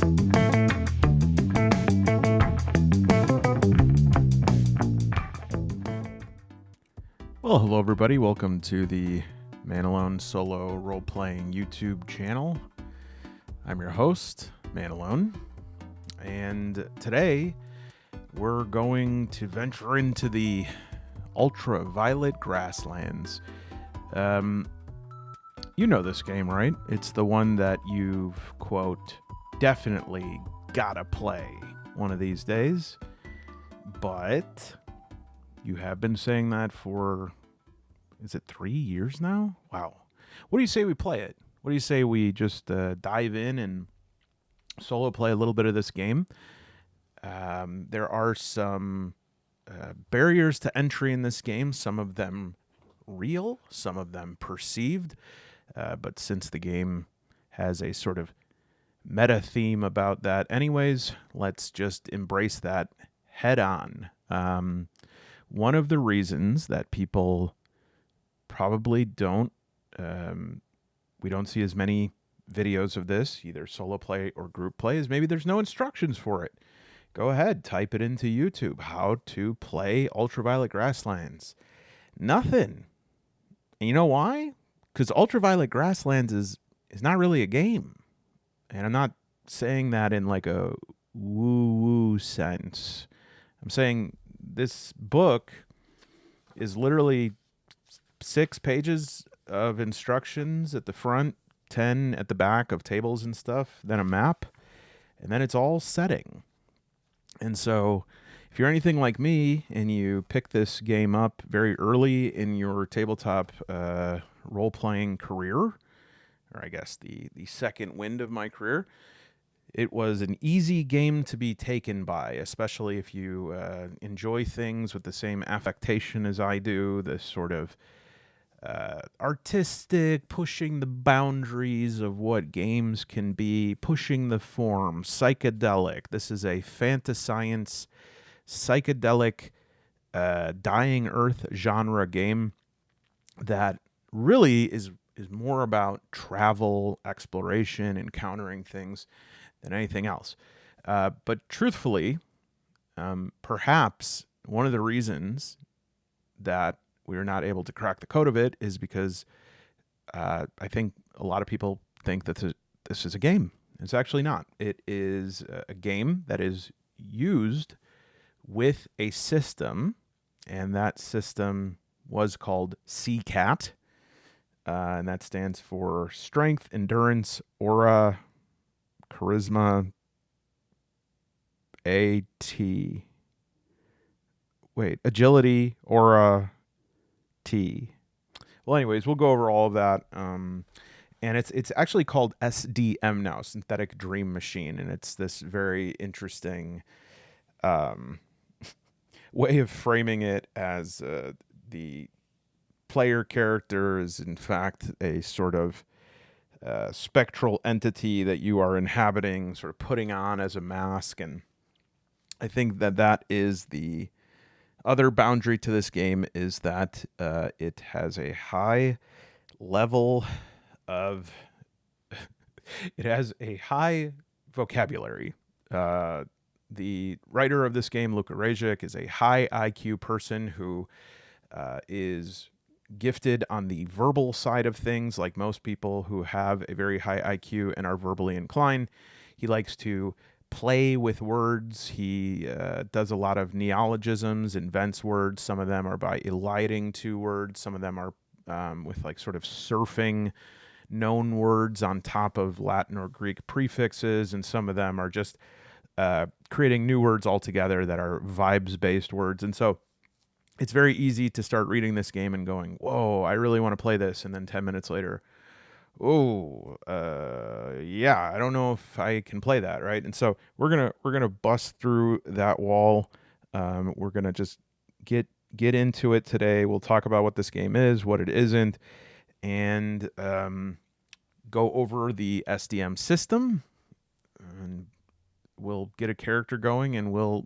Well, hello everybody. Welcome to the Man Alone Solo Role-Playing YouTube channel. I'm your host, Man Alone, and today we're going to venture into the Ultraviolet Grasslands. You know this game, right? It's the one that you've, quote, definitely gotta play one of these days. But you have been saying that for, is it 3 years now? Wow. What do you say we play it? What do you say we just dive in and solo play a little bit of this game? There are some barriers to entry in this game, some of them real, some of them perceived. But since the game has a sort of meta theme about that anyways, let's just embrace that head on. One of the reasons that people probably don't, we don't see as many videos of this, either solo play or group play, is maybe there's no instructions for it. Go ahead, type it into YouTube, how to play Ultraviolet Grasslands. Nothing. And you know why? Because Ultraviolet Grasslands is not really a game. And I'm not saying that in like a woo-woo sense. I'm saying this book is literally 6 pages of instructions at the front, 10 at the back of tables and stuff, then a map, and then it's all setting. And so if you're anything like me and you pick this game up very early in your tabletop role-playing career, or I guess the second wind of my career, it was an easy game to be taken by, especially if you enjoy things with the same affectation as I do, this sort of artistic, pushing the boundaries of what games can be, pushing the form, psychedelic. This is a fantascience, psychedelic, dying earth genre game that really is more about travel, exploration, encountering things than anything else. But truthfully, perhaps one of the reasons that we are not able to crack the code of it is because I think a lot of people think that this is a game. It's actually not. It is a game that is used with a system, and that system was called CCAT, and that stands for Strength, Endurance, Aura, Charisma, Agility, Aura, T. Well, anyways, we'll go over all of that. And it's actually called SDM now, Synthetic Dream Machine, and it's this very interesting way of framing it as the player character is in fact a sort of spectral entity that you are inhabiting, sort of putting on as a mask. And I think that is the other boundary to this game, is that it has a high level of it has a high vocabulary. The writer of this game, Luka Rejic, is a high IQ person who is gifted on the verbal side of things, like most people who have a very high IQ and are verbally inclined. He likes to play with words. He does a lot of neologisms, invents words. Some of them are by eliding 2 words. Some of them are with like sort of surfing known words on top of Latin or Greek prefixes. And some of them are just creating new words altogether that are vibes-based words. And so it's very easy to start reading this game and going, whoa, I really want to play this. And then 10 minutes later, yeah, I don't know if I can play that, right? And so we're gonna bust through that wall. We're gonna just get into it today. We'll talk about what this game is, what it isn't, and go over the SDM system. And we'll get a character going, and we'll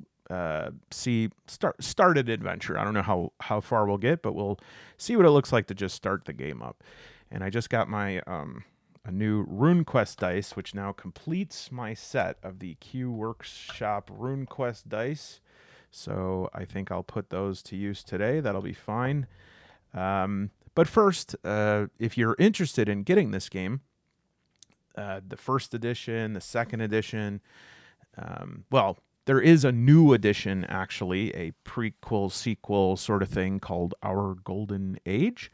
start an adventure. I don't know how far we'll get, but we'll see what it looks like to just start the game up. And I just got my a new RuneQuest dice, which now completes my set of the Q Workshop RuneQuest dice. So I think I'll put those to use today. That'll be fine. But first, if you're interested in getting this game, the first edition, the second edition, well, there is a new edition, actually, a prequel, sequel sort of thing called Our Golden Age.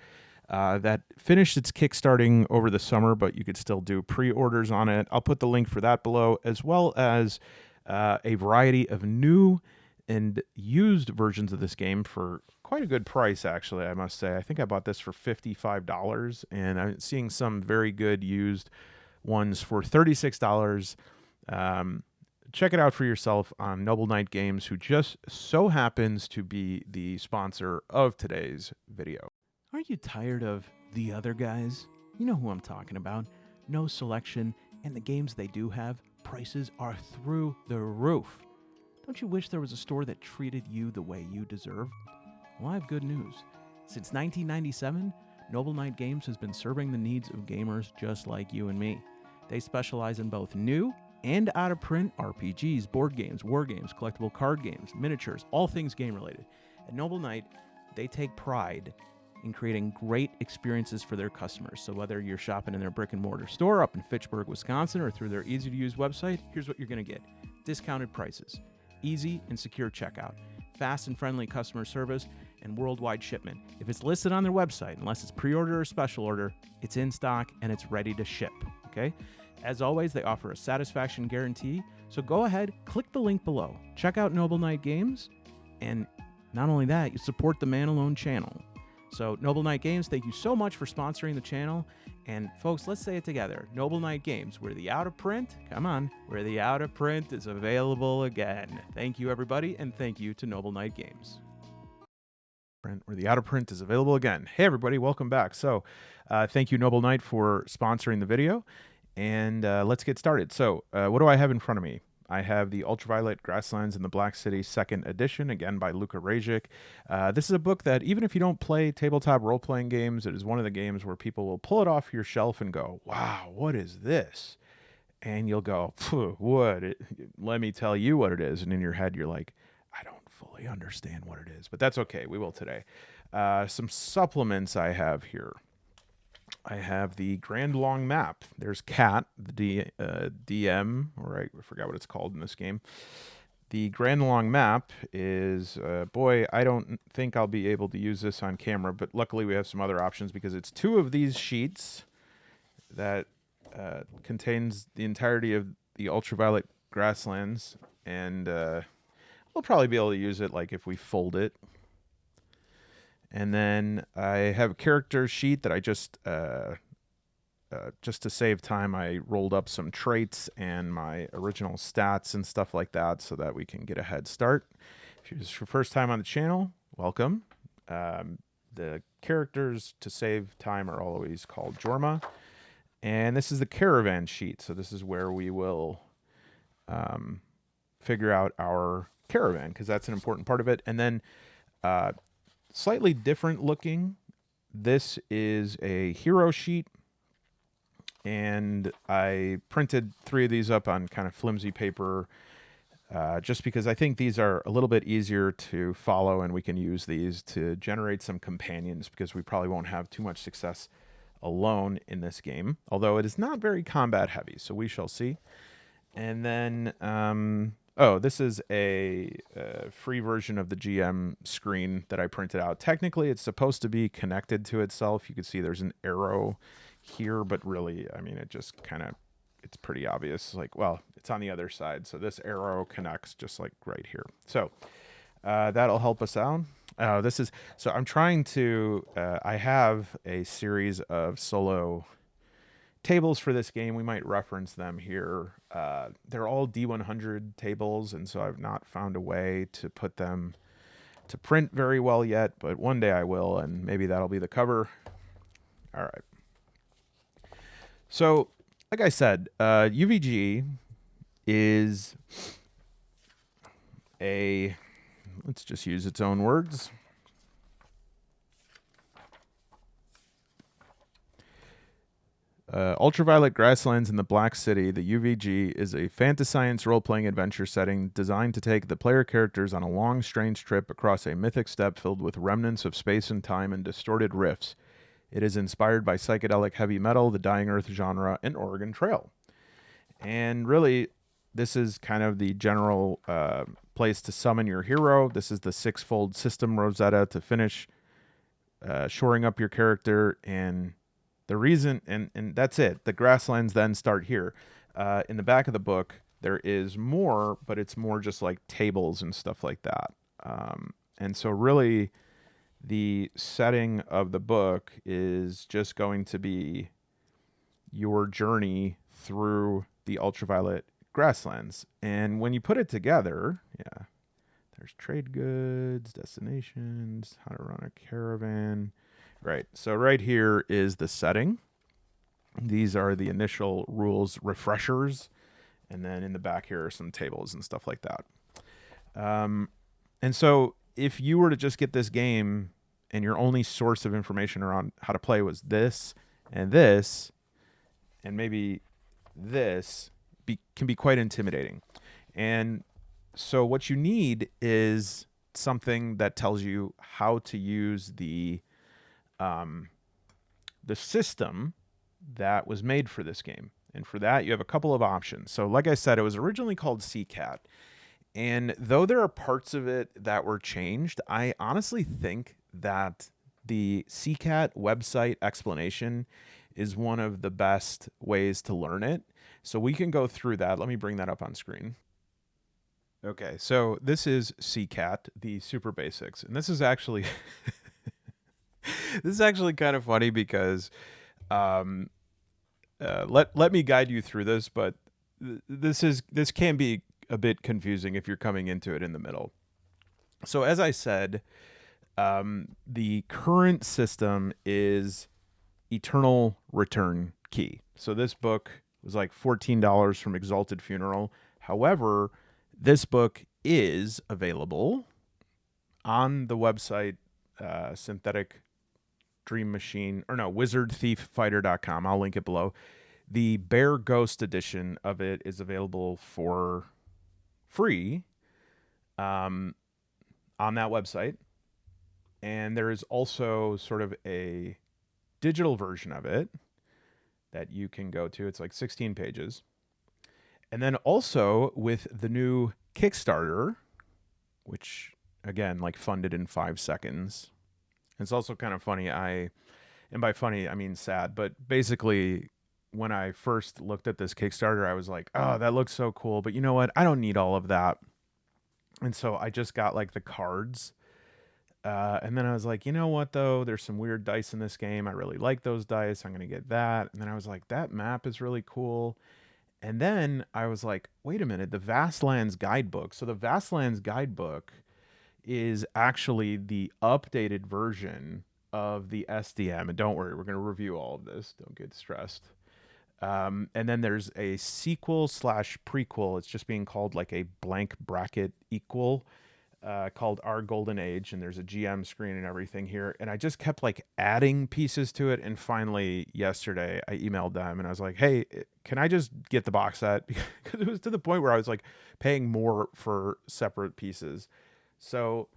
That finished its kickstarting over the summer, but you could still do pre-orders on it. I'll put the link for that below, as well as a variety of new and used versions of this game for quite a good price, actually, I must say. I think I bought this for $55, and I'm seeing some very good used ones for $36. Check it out for yourself on Noble Knight Games, who just so happens to be the sponsor of today's video. Aren't you tired of the other guys? You know who I'm talking about. No selection, and the games they do have, prices are through the roof. Don't you wish there was a store that treated you the way you deserve? Well, I have good news. Since 1997, Noble Knight Games has been serving the needs of gamers just like you and me. They specialize in both new and out-of-print RPGs, board games, war games, collectible card games, miniatures, all things game-related. At Noble Knight, they take pride in creating great experiences for their customers. So whether you're shopping in their brick-and-mortar store up in Fitchburg, Wisconsin, or through their easy-to-use website, here's what you're going to get. Discounted prices, easy and secure checkout, fast and friendly customer service, and worldwide shipment. If it's listed on their website, unless it's pre-order or special order, it's in stock and it's ready to ship, okay? As always, they offer a satisfaction guarantee, so go ahead, click the link below. Check out Noble Knight Games, and not only that, you support the Man Alone channel. So, Noble Knight Games, thank you so much for sponsoring the channel. And folks, let's say it together. Noble Knight Games, where the out-of-print, come on, where the out-of-print is available again. Thank you, everybody, and thank you to Noble Knight Games. Where the out-of-print is available again. Hey, everybody, welcome back. So, thank you, Noble Knight, for sponsoring the video. And let's get started. So, what do I have in front of me? I have the Ultraviolet Grasslands in the Black City 2nd edition, again by Luka Rajic. This is a book that even if you don't play tabletop role-playing games, it is one of the games where people will pull it off your shelf and go, wow, what is this? And you'll go, what? Let me tell you what it is. And in your head, you're like, I don't fully understand what it is. But that's okay. We will today. Some supplements I have here. I have the Grand Long Map. There's Cat, the DM, or I forgot what it's called in this game. The Grand Long Map is, boy, I don't think I'll be able to use this on camera, but luckily we have some other options because it's 2 of these sheets that contains the entirety of the Ultraviolet Grasslands, and we'll probably be able to use it like if we fold it. And then I have a character sheet that I just to save time, I rolled up some traits and my original stats and stuff like that so that we can get a head start. If this is your first time on the channel, welcome. The characters to save time are always called Jorma. And this is the caravan sheet. So this is where we will figure out our caravan because that's an important part of it. And then slightly different looking. This is a hero sheet, and I printed 3 of these up on kind of flimsy paper just because I think these are a little bit easier to follow, and we can use these to generate some companions because we probably won't have too much success alone in this game, although it is not very combat heavy, so we shall see. And then oh, this is a free version of the GM screen that I printed out. Technically, it's supposed to be connected to itself. You can see there's an arrow here, but really, I mean, it just kind of, it's pretty obvious. Like, well, it's on the other side. So this arrow connects just like right here. So that'll help us out. So I'm trying to, I have a series of solo tables for this game. We might reference them here. They're all D100 tables, and so I've not found a way to put them to print very well yet, but one day I will, and maybe that'll be the cover. All right. So, like I said, UVG is a, let's just use its own words. Ultraviolet Grasslands in the Black City, the UVG, is a fantascience role-playing adventure setting designed to take the player characters on a long, strange trip across a mythic steppe filled with remnants of space and time and distorted riffs. It is inspired by psychedelic heavy metal, the Dying Earth genre, and Oregon Trail. And really, this is kind of the general place to summon your hero. This is the six-fold system Rosetta to finish shoring up your character. And the reason, and that's it. The grasslands then start here. In the back of the book, there is more, but it's more just like tables and stuff like that. And so really, the setting of the book is just going to be your journey through the ultraviolet grasslands. And when you put it together, yeah, there's trade goods, destinations, how to run a caravan. Right. So right here is the setting. These are the initial rules refreshers. And then in the back here are some tables and stuff like that. And so if you were to just get this game and your only source of information around how to play was this and maybe this, can be quite intimidating. And so what you need is something that tells you how to use the system that was made for this game. And for that, you have a couple of options. So like I said, it was originally called CCAT. And though there are parts of it that were changed, I honestly think that the CCAT website explanation is one of the best ways to learn it. So we can go through that. Let me bring that up on screen. Okay, so this is CCAT, the super basics. And this is actually this is actually kind of funny because let me guide you through this, but this can be a bit confusing if you're coming into it in the middle. So as I said, the current system is Eternal Return Key. So this book was like $14 from Exalted Funeral. However, this book is available on the website Synthetic Dream Machine, or no, wizardthieffighter.com. I'll link it below. The Bear Ghost edition of it is available for free on that website. And there is also sort of a digital version of it that you can go to. It's like 16 pages. And then also with the new Kickstarter, which again, like funded in 5 seconds. It's also kind of funny. And by funny, I mean sad, but basically when I first looked at this Kickstarter, I was like, oh, that looks so cool. But you know what? I don't need all of that. And so I just got like the cards. And then I was like, you know what, though? There's some weird dice in this game. I really like those dice. I'm going to get that. And then I was like, that map is really cool. And then I was like, wait a minute, the Vastlands Guidebook. So the Vastlands Guidebook is actually the updated version of the SDM. And don't worry, we're going to review all of this. Don't get stressed. And then there's a sequel slash prequel. It's just being called like a blank bracket equal, called Our Golden Age. And there's a GM screen and everything here. And I just kept like adding pieces to it. And finally, yesterday, I emailed them and I was like, hey, can I just get the box set? Because it was to the point where I was like paying more for separate pieces. So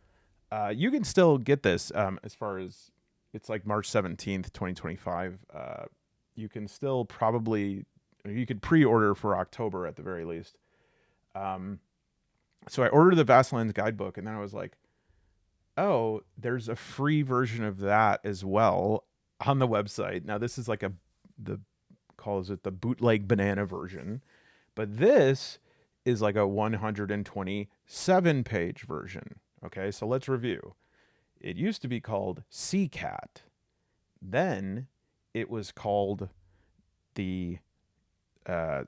you can still get this as far as it's like March 17th, 2025. You can still you could pre-order for October at the very least. So I ordered the Vastlands Guidebook and then I was like, oh, there's a free version of that as well on the website. Now this is like the calls it the bootleg banana version, but this is like a 127 page version. Okay, so let's review. It used to be called CCAT. Then it was called the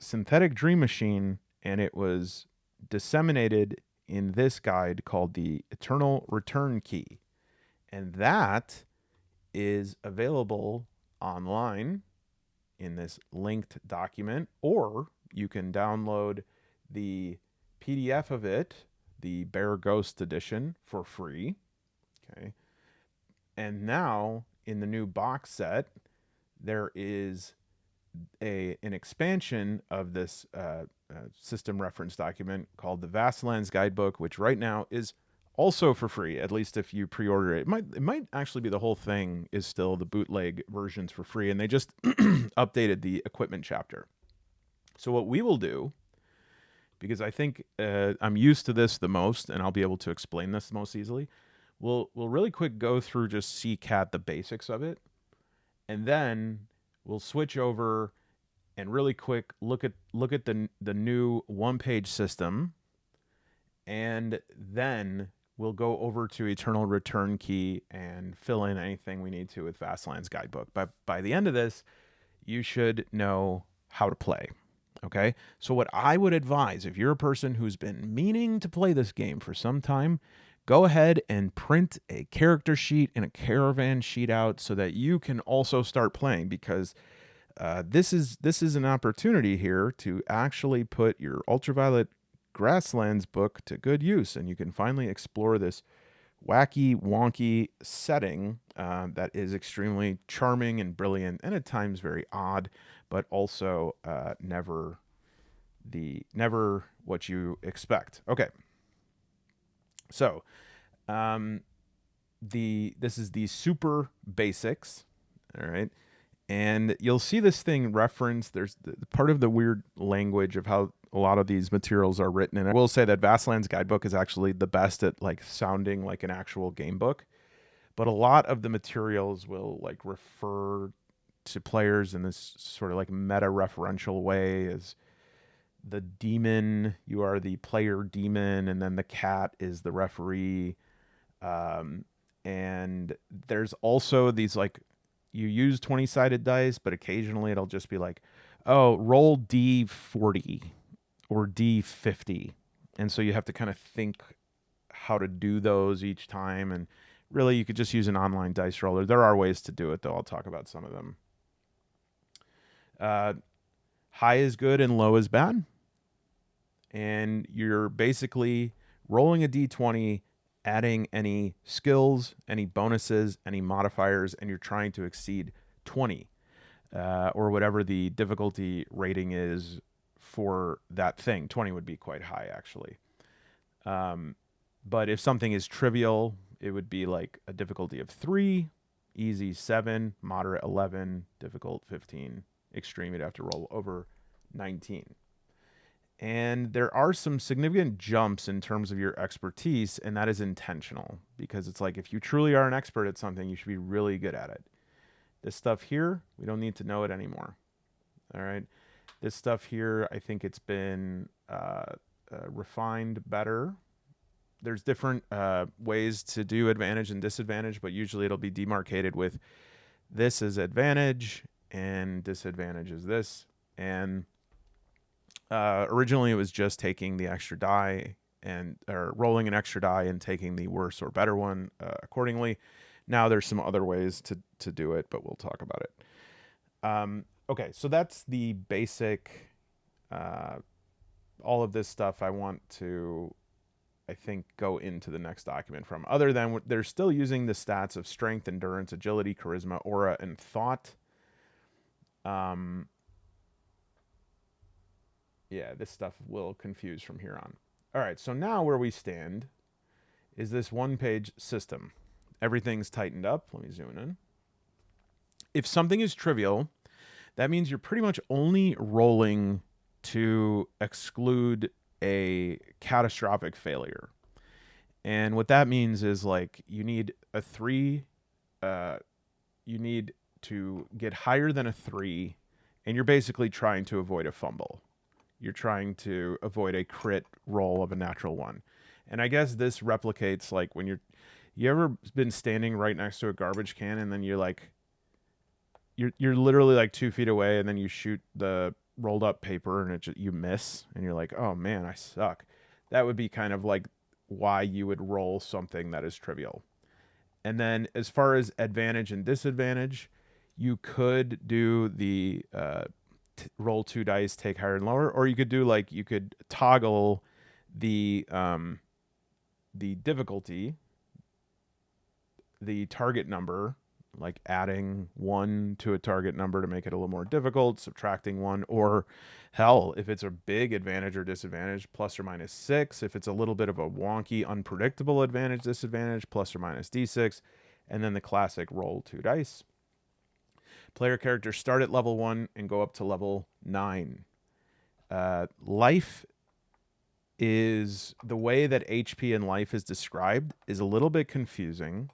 Synthetic Dream Machine, and it was disseminated in this guide called the Eternal Return Key. And that is available online in this linked document, or you can download the PDF of it, the Bear Ghost edition, for free. Okay. And now in the new box set, there is an expansion of this system reference document called the Vastlands Guidebook, which right now is also for free. At least if you pre-order it, it might actually be the whole thing is still the bootleg versions for free, and they just updated the equipment chapter. So what we will do, because I think I'm used to this the most, and I'll be able to explain this the most easily, we'll really quick go through just CCAT, the basics of it, and then we'll switch over and really quick look at the new one-page system, and then we'll go over to Eternal Return Key and fill in anything we need to with Vastlands Guidebook. But by the end of this, you should know how to play. Okay? So what I would advise, if you're a person who's been meaning to play this game for some time, go ahead and print a character sheet and a caravan sheet out so that you can also start playing, because this is an opportunity here to actually put your Ultraviolet Grasslands book to good use, and you can finally explore this wacky, wonky setting that is extremely charming and brilliant, and at times very odd, but also never what you expect. Okay, so this is the super basics. All right. And you'll see this thing referenced. There's part of the weird language of how a lot of these materials are written. And I will say that Vastlands Guidebook is actually the best at like sounding like an actual game book. But a lot of the materials will like refer to players in this sort of like meta referential way as the demon. You are the player demon, and then the cat is the referee. And there's also these like, you use 20-sided dice, but occasionally it'll just be like, oh, roll D40 or D50. And so you have to kind of think how to do those each time. And really, you could just use an online dice roller. There are ways to do it, though. I'll talk about some of them. High is good and low is bad. And you're basically rolling a D20, adding any skills, any bonuses, any modifiers, and you're trying to exceed 20 or whatever the difficulty rating is for that thing. 20 would be quite high, actually. But if something is trivial, it would be like a difficulty of 3, easy 7, moderate 11, difficult 15, extreme you'd have to roll over 19. And there are some significant jumps in terms of your expertise, and that is intentional, because it's like if you truly are an expert at something, you should be really good at it. This stuff here, we don't need to know it anymore. All right. This stuff here, I think it's been refined better. There's different ways to do advantage and disadvantage, but usually it'll be demarcated with this is advantage and disadvantage is this. And originally it was just taking the extra die or rolling an extra die and taking the worse or better one accordingly. Now there's some other ways to do it, but we'll talk about it. Okay, so that's the basic, all of this stuff I want to, I think, go into the next document from. Other than they're still using the stats of strength, endurance, agility, charisma, aura, and thought. Yeah, this stuff will confuse from here on. All right, so now where we stand is this one-page system. Everything's tightened up. Let me zoom in. If something is trivial, that means you're pretty much only rolling to exclude a catastrophic failure. And what that means is like you need a 3, you need to get higher than a 3, and you're basically trying to avoid a fumble. You're trying to avoid a crit roll of a natural 1. And I guess this replicates like when you ever been standing right next to a garbage can and then you're like, you're literally like 2 feet away and then you shoot the rolled up paper and you miss and you're like, oh man, I suck. That would be kind of like why you would roll something that is trivial. And then as far as advantage and disadvantage, you could do the roll 2 dice, take higher and lower, or you could do like, you could toggle the difficulty, the target number, like adding 1 to a target number to make it a little more difficult, subtracting 1, or hell, if it's a big advantage or disadvantage, plus or minus 6. If it's a little bit of a wonky, unpredictable advantage, disadvantage, plus or minus d6, and then the classic roll 2 dice. Player characters start at level 1 and go up to level 9. Life is the way that HP and life is described is a little bit confusing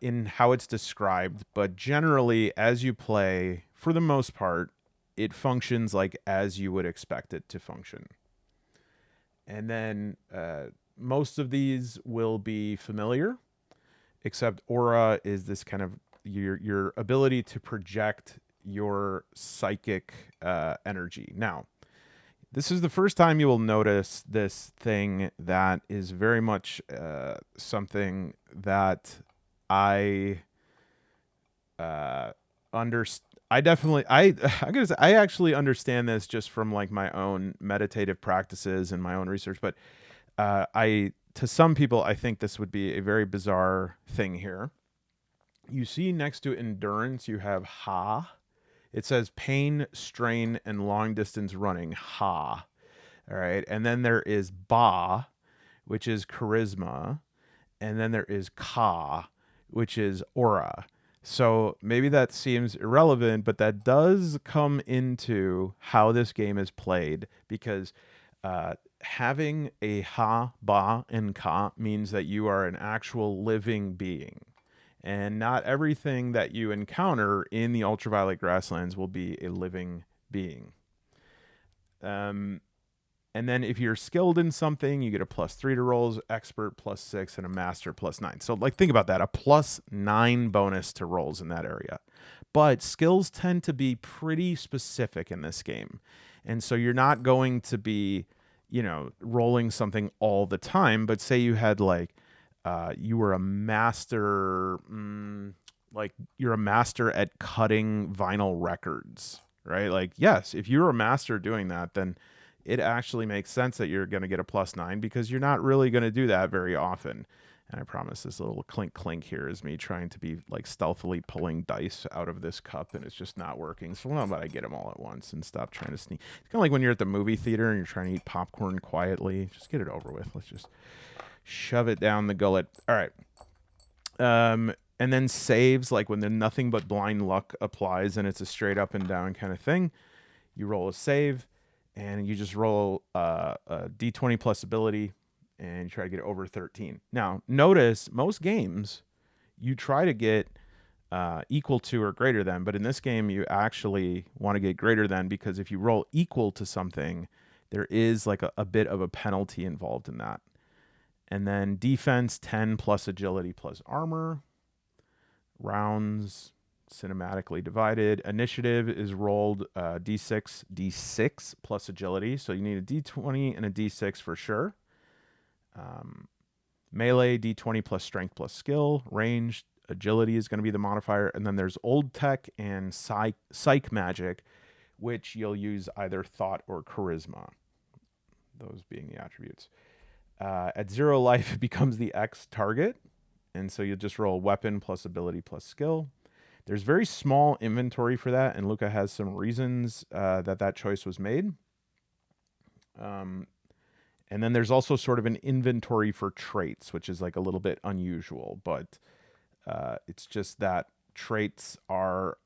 in how it's described, but generally, as you play, for the most part, it functions like as you would expect it to function. And then most of these will be familiar, except aura is this kind of your ability to project your psychic energy. Now, this is the first time you will notice this thing that is very much something that I I definitely I gotta say I actually understand this just from like my own meditative practices and my own research, but I to some people I think this would be a very bizarre thing here. You see next to endurance you have ha. It says pain, strain, and long distance running. Ha. All right. And then there is ba, which is charisma. And then there is ka, which is aura. So maybe that seems irrelevant, but that does come into how this game is played because having a ha, ba, and ka means that you are an actual living being. And not everything that you encounter in the Ultraviolet Grasslands will be a living being. And then if you're skilled in something, you get a +3 to rolls, expert +6, and a master +9. So like think about that, a +9 bonus to rolls in that area. But skills tend to be pretty specific in this game. And so you're not going to be, rolling something all the time, but say you had like you were a master like you're a master at cutting vinyl records, right? Like yes, if you're a master doing that, then it actually makes sense that you're going to get a +9 because you're not really going to do that very often. And I promise this little clink clink here is me trying to be like stealthily pulling dice out of this cup and it's just not working. So how about I get them all at once and stop trying to sneak. It's kind of like when you're at the movie theater and you're trying to eat popcorn quietly. Just get it over with. Let's just shove it down the gullet. All right. And then saves, like when the nothing but blind luck applies and it's a straight up and down kind of thing. You roll a save and you just roll a d20 plus ability and you try to get it over 13. Now, notice most games you try to get equal to or greater than, but in this game you actually want to get greater than because if you roll equal to something, there is like a bit of a penalty involved in that. And then defense 10 plus agility plus armor. Rounds cinematically divided. Initiative is rolled d6 plus agility. So you need a d20 and a d6 for sure. Melee d20 plus strength plus skill. Range agility is going to be the modifier. And then there's old tech and psych magic, which you'll use either thought or charisma. Those being the attributes. At 0 life, it becomes the X target. And so you'll just roll weapon plus ability plus skill. There's very small inventory for that, and Luca has some reasons that choice was made. And then there's also sort of an inventory for traits, which is like a little bit unusual, but it's just that traits are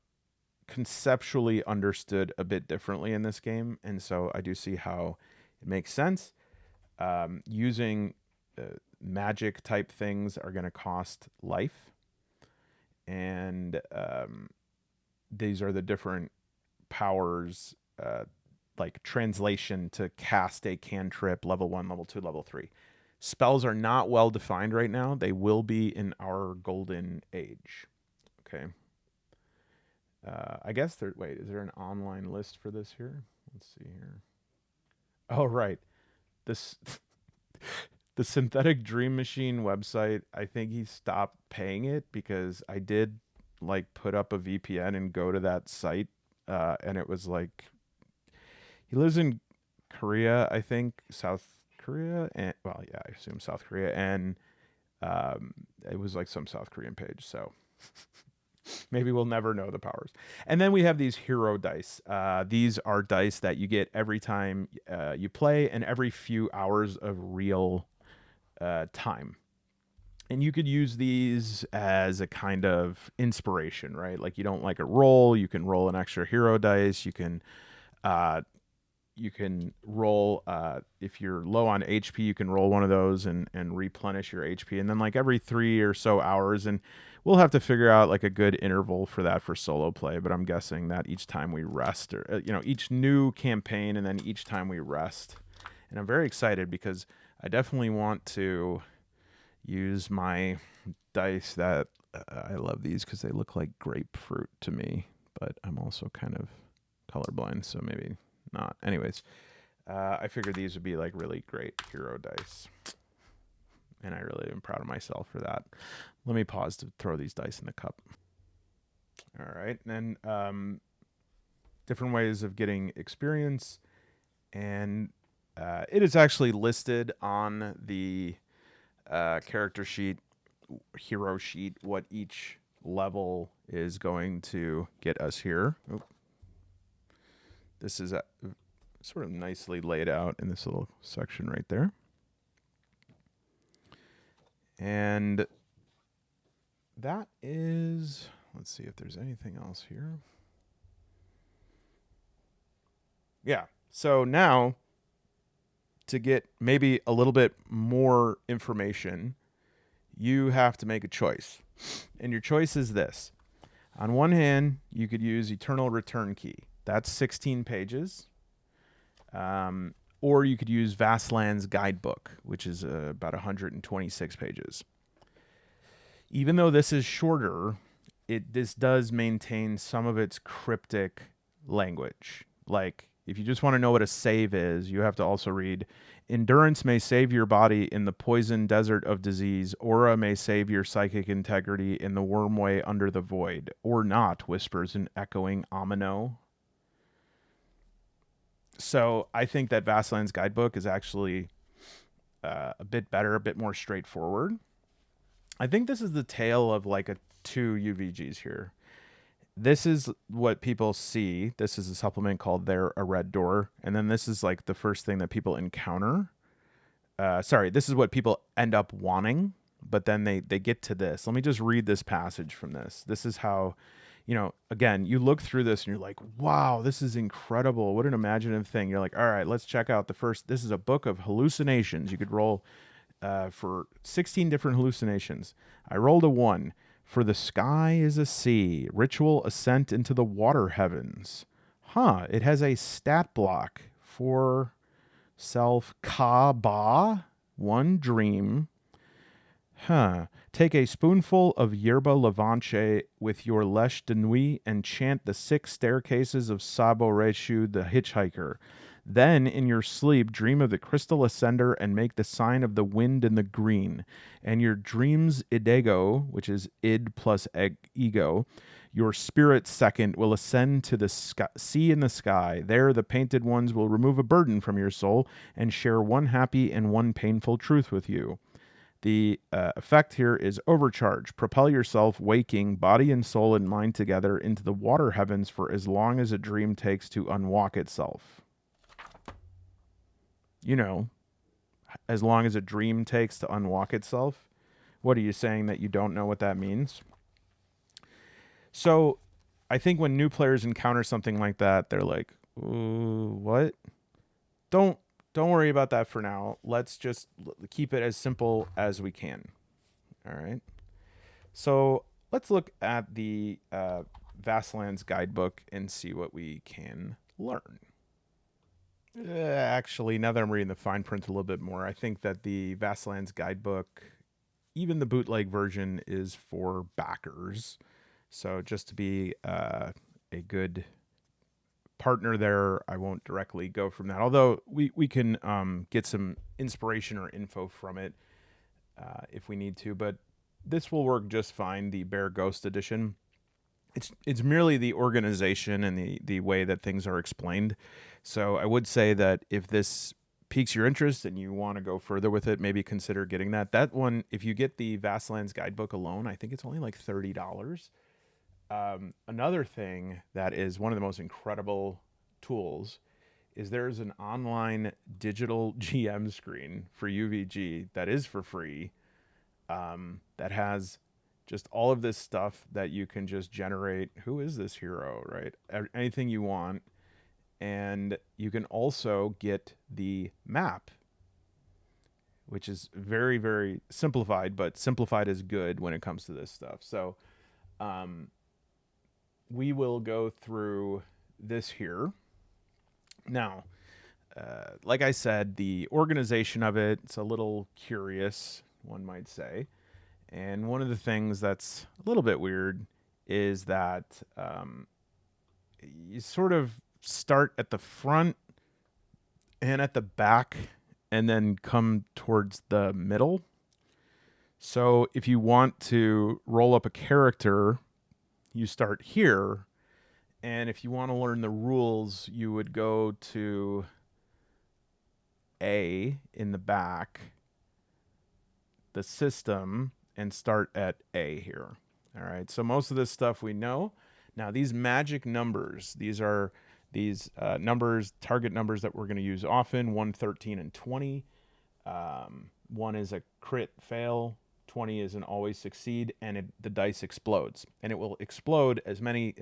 conceptually understood a bit differently in this game, and so I do see how it makes sense. Using magic type things are going to cost life. And these are the different powers, like translation to cast a cantrip, level 1, level 2, level 3. Spells are not well defined right now. They will be in our golden age. Okay. I guess wait, is there an online list for this here? Let's see here. Oh, right. This the Synthetic Dream Machine website, I think he stopped paying it because I did like put up a VPN and go to that site, and it was like he lives in Korea, I think, South Korea, and well, yeah, I assume South Korea, and it was like some South Korean page. So Maybe we'll never know the powers. And then we have these hero dice. These are dice that you get every time you play and every few hours of real time. And you could use these as a kind of inspiration, right? Like you don't like a roll, you can roll an extra hero dice. Uh, you can roll if you're low on HP, you can roll one of those and replenish your HP. And then like every 3 or so hours, and we'll have to figure out like a good interval for that for solo play. But I'm guessing that each time we rest, or each new campaign, and then each time we rest. And I'm very excited because I definitely want to use my dice that I love these because they look like grapefruit to me, but I'm also kind of colorblind, so maybe not. Anyways, I figured these would be like really great hero dice, and I really am proud of myself for that. Let me pause to throw these dice in the cup. All right, and then different ways of getting experience, and it is actually listed on the character sheet, hero sheet, what each level is going to get us here. Oh. This is sort of nicely laid out in this little section right there. And that is, let's see if there's anything else here. Yeah, so now to get maybe a little bit more information, you have to make a choice. And your choice is this. On one hand, you could use Eternal Return Key. That's 16 pages. Or you could use Vastlands Guidebook, which is about 126 pages. Even though this is shorter, this does maintain some of its cryptic language. Like, if you just want to know what a save is, you have to also read, endurance may save your body in the poison desert of disease. Aura may save your psychic integrity in the wormway under the void. Or not, whispers an echoing Amino. So I think that Vastlands Guidebook is actually a bit better, a bit more straightforward. I think this is the tale of like two UVGs here. This is what people see. This is a supplement called There a Red Door. And then this is like the first thing that people encounter. This is what people end up wanting. But then they get to this. Let me just read this passage from this. This is how, again, you look through this and you're like, wow, this is incredible. What an imaginative thing. You're like, all right, let's check out the first. This is a book of hallucinations. You could roll for 16 different hallucinations. I rolled a 1. For the sky is a sea. Ritual ascent into the water heavens. It has a stat block for self Ka-Ba. 1 dream. Take a spoonful of yerba levanche with your leche de nuit and chant the 6 staircases of Sabo Reshu the hitchhiker. Then, in your sleep, dream of the crystal ascender and make the sign of the wind and the green. And your dream's idego, which is id plus ego, your spirit second, will ascend to the sea in the sky. There, the painted ones will remove a burden from your soul and share one happy and one painful truth with you. The effect here is overcharge. Propel yourself, waking, body and soul and mind together into the water heavens for as long as a dream takes to unwalk itself. As long as a dream takes to unwalk itself. What are you saying, that you don't know what that means? So I think when new players encounter something like that, they're like, ooh, what? Don't worry about that for now. Let's just keep it as simple as we can. All right. So let's look at the Vastlands Guidebook and see what we can learn. Actually, now that I'm reading the fine print a little bit more, I think that the Vastlands Guidebook, even the bootleg version, is for backers. So just to be a good partner there, I won't directly go from that. Although we can get some inspiration or info from it if we need to. But this will work just fine, the Bear Ghost edition. It's merely the organization and the way that things are explained. So I would say that if this piques your interest and you want to go further with it, maybe consider getting that. That one, if you get the Vastlands Guidebook alone, I think it's only like $30. Another thing that is one of the most incredible tools is there's an online digital GM screen for UVG that is for free, that has just all of this stuff that you can just generate. Who is this hero, right? Anything you want. And you can also get the map, which is very, very simplified, but simplified is good when it comes to this stuff. So um, we will go through this here. Now, like I said, the organization of it's a little curious, one might say. And one of the things that's a little bit weird is that you sort of start at the front and at the back and then come towards the middle. So if you want to roll up a character, you start here. And if you want to learn the rules, you would go to A in the back, the system, and start at A here. All right. So most of this stuff we know. Now, these magic numbers, these are these numbers, target numbers that we're going to use often: 1, 13, and 20. 1 is a crit fail, 20 is an always succeed, and the dice explodes. And it will explode as many,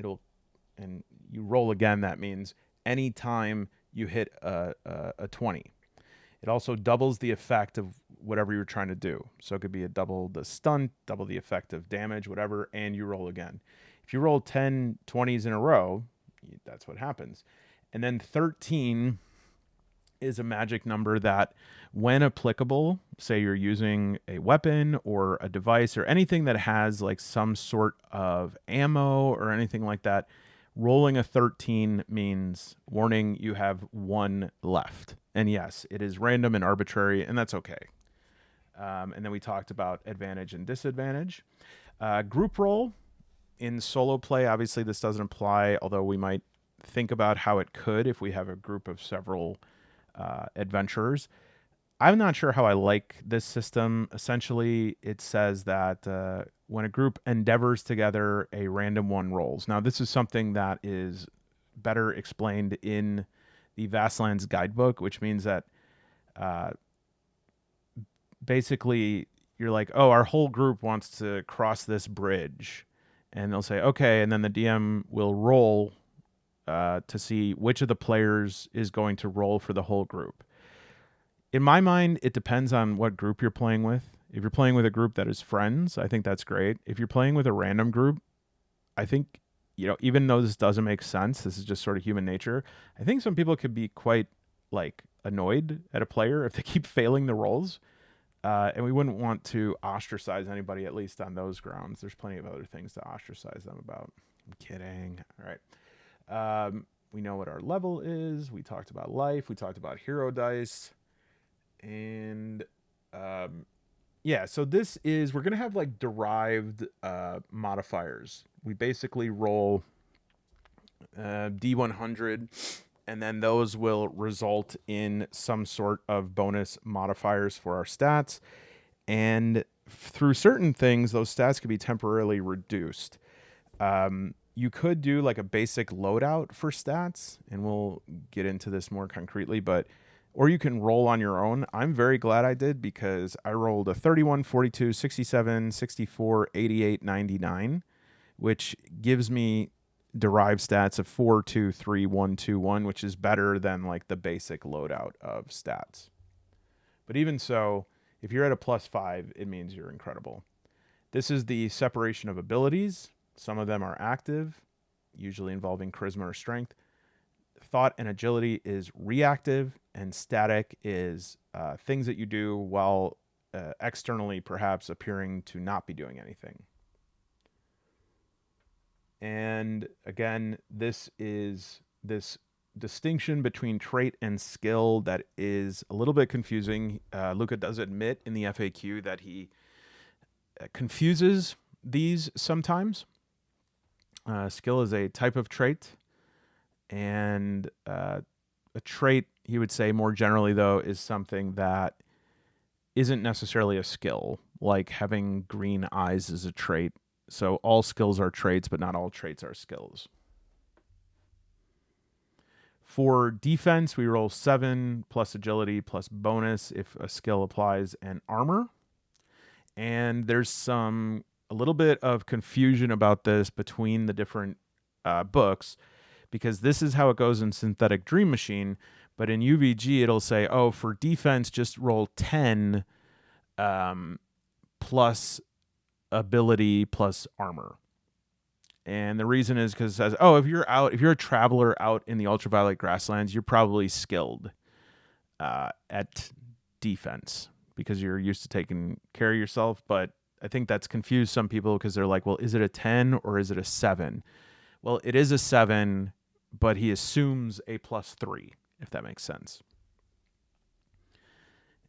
and you roll again. That means any time you hit a 20. It also doubles the effect of whatever you're trying to do. So it could be a double the stunt, double the effect of damage, whatever, and you roll again. If you roll 10 20s in a row, that's what happens. And then 13 is a magic number that, when applicable, say you're using a weapon or a device or anything that has like some sort of ammo or anything like that, rolling a 13 means, warning, you have 1 left. And yes, it is random and arbitrary, and that's okay. And then we talked about advantage and disadvantage. Group roll in solo play, obviously this doesn't apply, although we might think about how it could if we have a group of several adventurers. I'm not sure how I like this system. Essentially, it says that when a group endeavors together, a random one rolls. Now, this is something that is better explained in the Vastlands Guidebook, which means that basically you're like, oh, our whole group wants to cross this bridge. And they'll say, okay. And then the DM will roll to see which of the players is going to roll for the whole group. In my mind, it depends on what group you're playing with. If you're playing with a group that is friends, I think that's great. If you're playing with a random group, I think, even though this doesn't make sense, this is just sort of human nature. I think some people could be quite like annoyed at a player if they keep failing the rolls. And we wouldn't want to ostracize anybody, at least on those grounds. There's plenty of other things to ostracize them about. I'm kidding. All right. We know what our level is. We talked about life. We talked about hero dice. And so this is, we're going to have like derived modifiers. We basically roll D100, and then those will result in some sort of bonus modifiers for our stats. And through certain things, those stats can be temporarily reduced. You could do like a basic loadout for stats, and we'll get into this more concretely, or you can roll on your own. I'm very glad I did, because I rolled a 31, 42, 67, 64, 88, 99, which gives me derived stats of 4, 2, 3, 1, 2, 1, which is better than like the basic loadout of stats. But even so, if you're at a +5, it means you're incredible. This is the separation of abilities. Some of them are active, usually involving charisma or strength. Thought and agility is reactive, and static is things that you do while externally perhaps appearing to not be doing anything. And again, this is this distinction between trait and skill that is a little bit confusing. Luca does admit in the FAQ that he confuses these sometimes. Skill is a type of trait, and a trait, he would say more generally, though, is something that isn't necessarily a skill. Like having green eyes is a trait. So all skills are traits, but not all traits are skills. For defense, we roll 7 plus agility plus bonus if a skill applies, and armor. And there's a little bit of confusion about this between the different books, because this is how it goes in Synthetic Dream Machine. But in UVG, it'll say, oh, for defense, just roll 10 plus ability plus armor. And the reason is because it says, oh, if you're a traveler out in the Ultraviolet Grasslands, you're probably skilled at defense because you're used to taking care of yourself. But I think that's confused some people because they're like, well, is it a 10 or is it a 7? Well, it is a 7, but he assumes a +3, if that makes sense.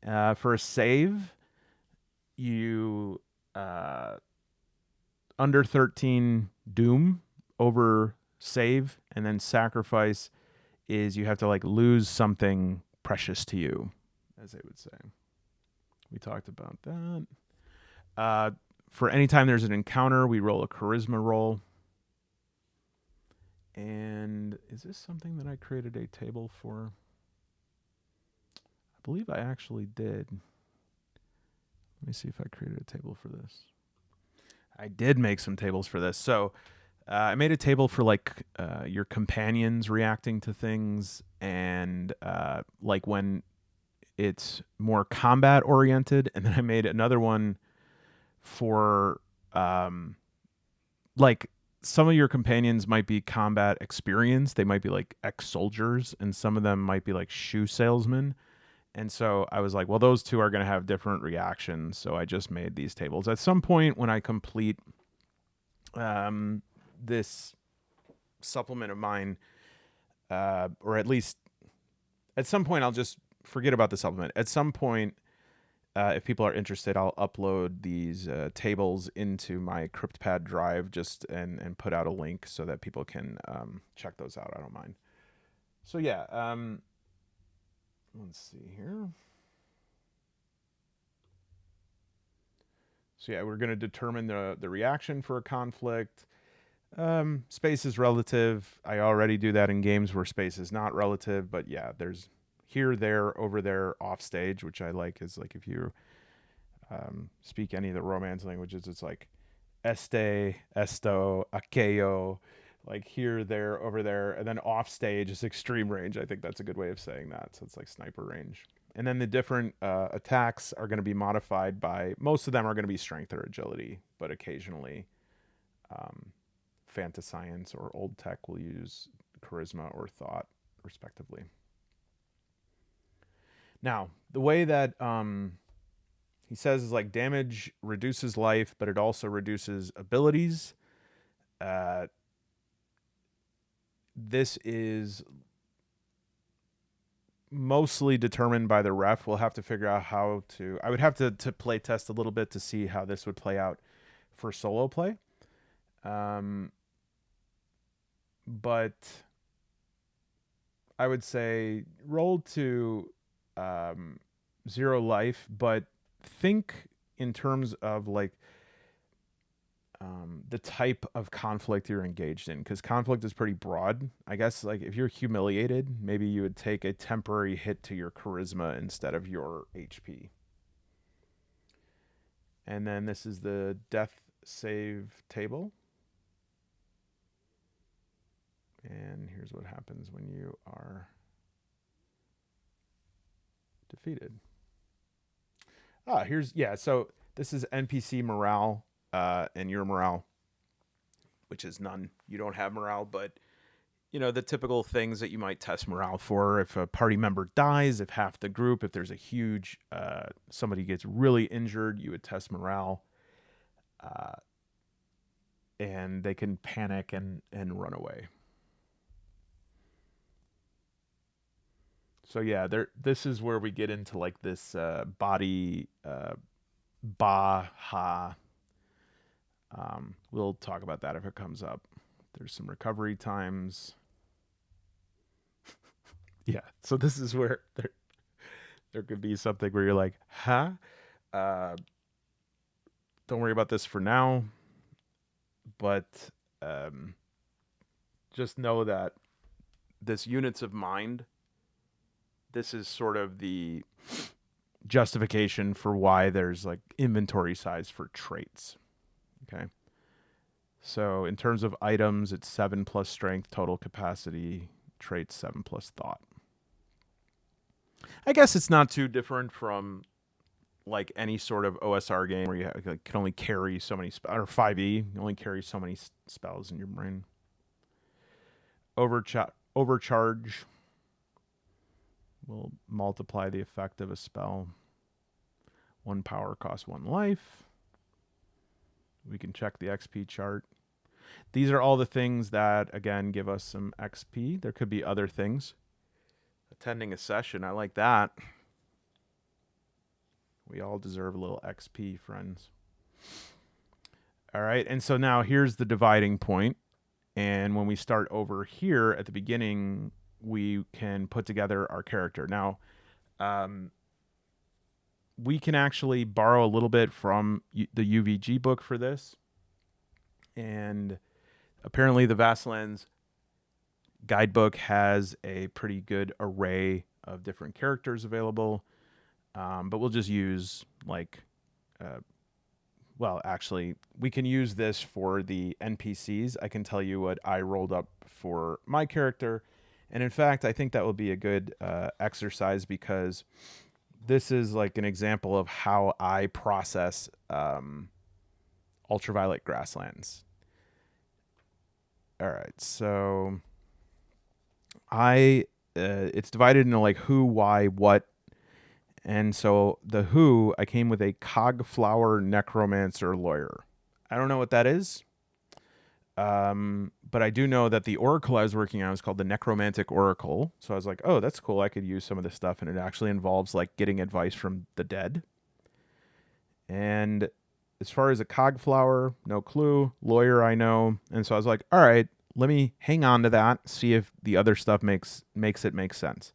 For a save, you under 13 doom over save, and then sacrifice is you have to like lose something precious to you, as they would say. We talked about that. For any time there's an encounter, we roll a charisma roll. And is this something that I created a table for? I believe I actually did. Let me see if I created a table for this. I did make some tables for this. So I made a table for like your companions reacting to things, and like when it's more combat oriented. And then I made another one for like some of your companions might be combat experienced. They might be like ex-soldiers, and some of them might be like shoe salesmen. And so I was like, well, those two are going to have different reactions. So I just made these tables. At some point when I complete this supplement of mine, or at least at some point, I'll just forget about the supplement. At some point, if people are interested, I'll upload these tables into my CryptPad drive and put out a link so that people can check those out. I don't mind. So yeah, let's see here. So yeah, we're going to determine the reaction for a conflict. Space is relative. I already do that in games where space is not relative, but yeah, there's here, there, over there, off stage, which I like is like if you speak any of the Romance languages, it's like este, esto, aquello, like here, there, over there, and then off stage is extreme range. I think that's a good way of saying that. So it's like sniper range. And then the different attacks are going to be modified by, most of them are going to be strength or agility, but occasionally Fantascience or Old Tech will use charisma or thought, respectively. Now, the way that he says is like damage reduces life, but it also reduces abilities. This is mostly determined by the ref. We'll have to figure out how to. I would have to play test a little bit to see how this would play out for solo play. But I would say roll to 0 life, but think in terms of like the type of conflict you're engaged in, because conflict is pretty broad. I guess like if you're humiliated, maybe you would take a temporary hit to your charisma instead of your HP. And then this is the death save table. And here's what happens when you are defeated. So this is NPC morale and your morale, which is none. You don't have morale, but you know, the typical things that you might test morale for. If a party member dies, if half the group, if there's a huge, somebody gets really injured, you would test morale. And they can panic and run away. So yeah, this is where we get into like this body Baha. We'll talk about that if it comes up. There's some recovery times. Yeah, so this is where there could be something where you're like, huh? Don't worry about this for now. but just know that this units of mind, this is sort of the justification for why there's like inventory size for traits. Okay. So in terms of items, it's 7 plus strength, total capacity, traits 7 plus thought. I guess it's not too different from like any sort of OSR game where you can only carry so many or 5e, you only carry so many spells in your brain. Overcharge will multiply the effect of a spell. 1 power costs 1 life. We can check the XP chart. These are all the things that, again, give us some XP. There could be other things. Attending a session, I like that. We all deserve a little XP, friends. All right, and so now here's the dividing point. And when we start over here at the beginning, we can put together our character. Now, we can actually borrow a little bit from the UVG book for this. And apparently the Vastlands Guidebook has a pretty good array of different characters available. But we'll just use like, well, actually, we can use this for the NPCs. I can tell you what I rolled up for my character. And in fact, I think that will be a good exercise because this is like an example of how I process Ultraviolet Grasslands. All right, so it's divided into like who, why, what. And so the who, I came with a cogflower necromancer lawyer. I don't know what that is. But I do know that the oracle I was working on was called the Necromantic Oracle. So I was like, oh, that's cool. I could use some of this stuff. And it actually involves like getting advice from the dead. And as far as a cogflower, no clue. Lawyer, I know. And so I was like, all right, let me hang on to that, see if the other stuff makes it make sense.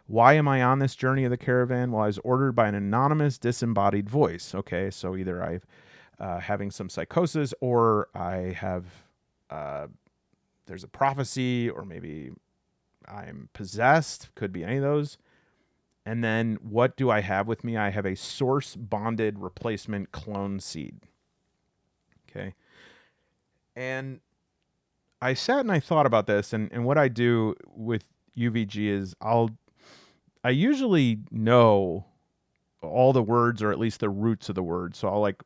Why am I on this journey of the caravan? Well, I was ordered by an anonymous disembodied voice. Okay, so either I've having some psychosis or I have there's a prophecy, or maybe I'm possessed. Could be any of those. And then what do I have with me? I have a source bonded replacement clone seed. Okay. And I sat and I thought about this, and what I do with UVG is I usually know all the words, or at least the roots of the words. So I'll like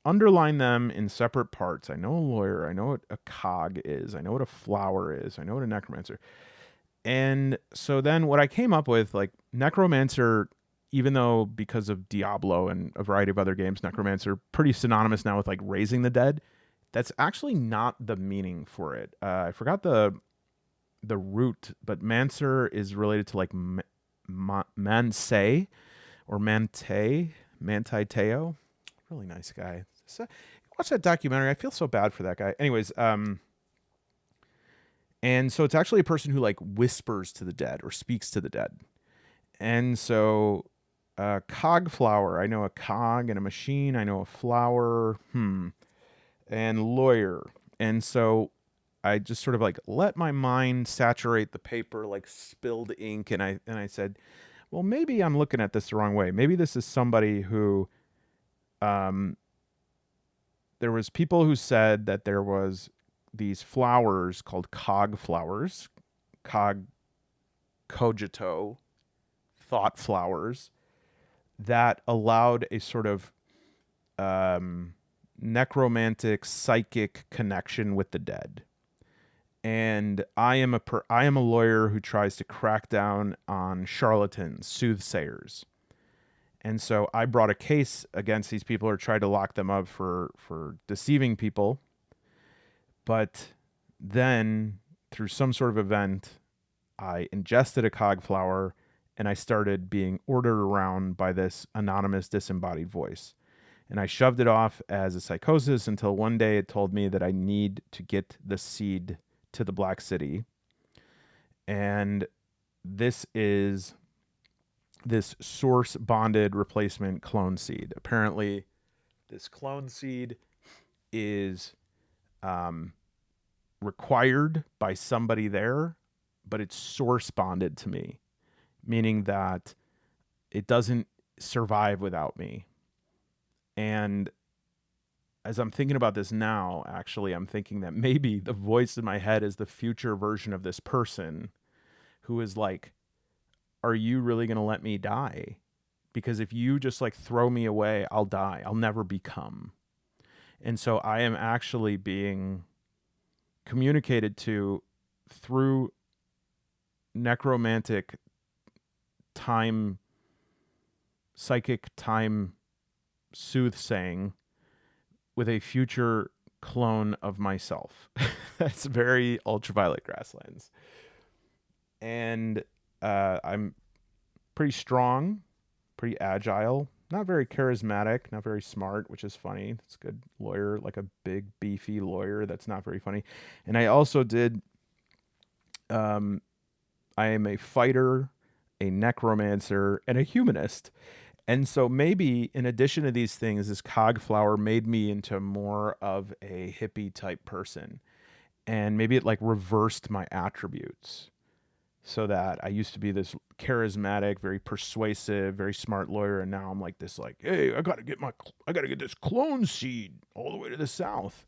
underline them in separate parts. I know a lawyer. I know what a cog is. I know what a flower is. I know what a necromancer. And so then what I came up with, like necromancer, even though because of Diablo and a variety of other games, necromancer pretty synonymous now with like raising the dead. That's actually not the meaning for it. I forgot the root, but mancer is related to like manse or mantiteo. Really nice guy. So, watch that documentary. I feel so bad for that guy. Anyways, and so it's actually a person who like whispers to the dead or speaks to the dead. And so cogflower, I know a cog and a machine. I know a flower. And lawyer. And so I just sort of like let my mind saturate the paper like spilled ink, and I said, well, maybe I'm looking at this the wrong way. Maybe this is somebody who there was people who said that there was these flowers called cog flowers, cogito, thought flowers, that allowed a sort of necromantic psychic connection with the dead. And I am a lawyer who tries to crack down on charlatans, soothsayers. And so I brought a case against these people, or tried to lock them up for deceiving people. But then through some sort of event, I ingested a cog flower and I started being ordered around by this anonymous disembodied voice. And I shoved it off as a psychosis until one day it told me that I need to get the seed to the Black City. And this is this source bonded replacement clone seed. Apparently, this clone seed is um, required by somebody there, but it's source bonded to me, meaning that it doesn't survive without me. And as I'm thinking about this now, actually, I'm thinking that maybe the voice in my head is the future version of this person who is like, are you really going to let me die? Because if you just like throw me away, I'll die. I'll never become. And so I am actually being communicated to through necromantic time, psychic time soothsaying with a future clone of myself. That's very Ultraviolet Grasslands. And I'm pretty strong, pretty agile, not very charismatic, not very smart, which is funny. It's a good lawyer, like a big, beefy lawyer. That's not very funny. And I also did, I am a fighter, a necromancer, and a humanist. And so maybe in addition to these things, this cog flower made me into more of a hippie type person. And maybe it like reversed my attributes so that I used to be this charismatic, very persuasive, very smart lawyer. And now I'm like this, like, hey, I got to get this clone seed all the way to the south.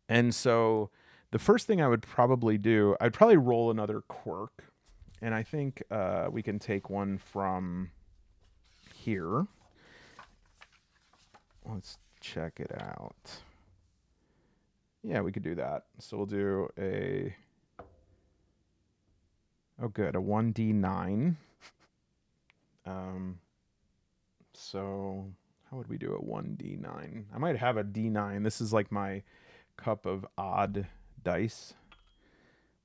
And so the first thing I would probably do, I'd probably roll another quirk. And I think we can take one from here. Let's check it out. Yeah, we could do that. So we'll do a, oh good, a 1d9. So how would we do a 1d9? I might have a d9. This is like my cup of odd dice.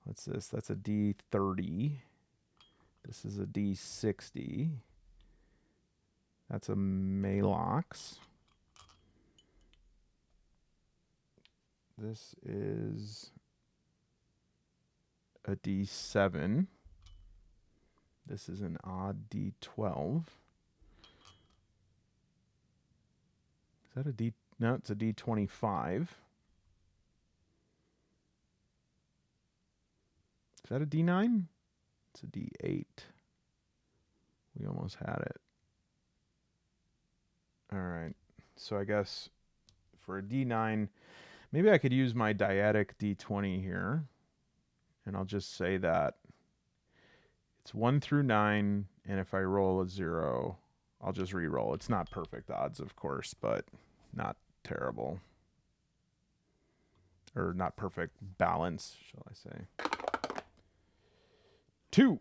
What's this? That's a d30. This is a d60. That's a Malox. This is a d7. This is an odd d12. Is that a d? No, it's a d25. Is that a d9? It's a d8. We almost had it. All right. So I guess for a d9, maybe I could use my dyadic d20 here. And I'll just say that it's 1 through 9. And if I roll a 0, I'll just re-roll. It's not perfect odds, of course, but not terrible. Or not perfect balance, shall I say. 2.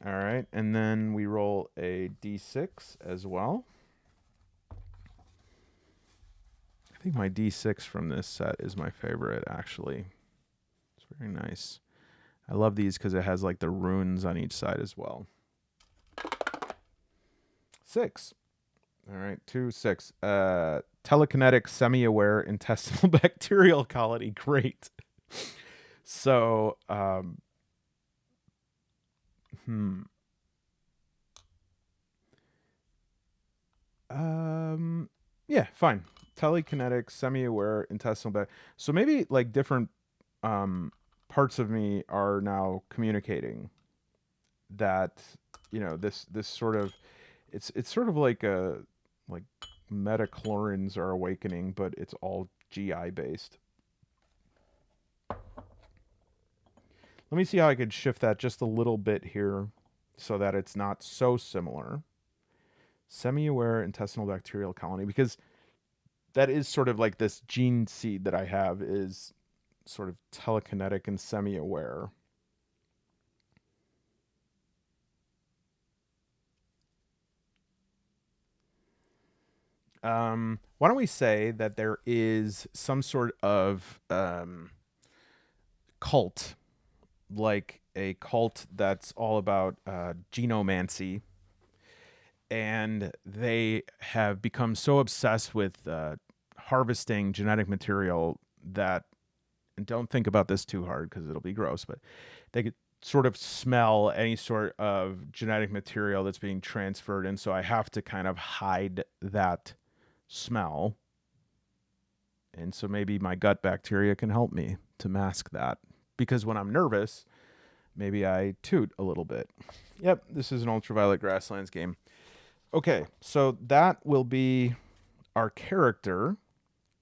All right. And then we roll a d6 as well. I think my d6 from this set is my favorite, actually. It's very nice. I love these because it has like the runes on each side as well. 6. All right, 2, 6. Telekinetic, semi-aware, intestinal bacterial colony. Great. So, yeah, fine. Telekinetic, semi-aware, intestinal bacteria. So maybe like different parts of me are now communicating that, you know, this sort of, it's sort of like a, like metachlorines are awakening, but it's all GI based. Let me see how I could shift that just a little bit here so that it's not so similar. Semi-aware intestinal bacterial colony, because that is sort of like this gene seed that I have is sort of telekinetic and semi-aware. Why don't we say that there is some sort of cult, like a cult that's all about genomancy, and they have become so obsessed with harvesting genetic material that, and don't think about this too hard because it'll be gross, but they could sort of smell any sort of genetic material that's being transferred, and so I have to kind of hide that smell. And so maybe my gut bacteria can help me to mask that. Because when I'm nervous, maybe I toot a little bit. Yep, this is an Ultraviolet Grasslands game. Okay, so that will be our character.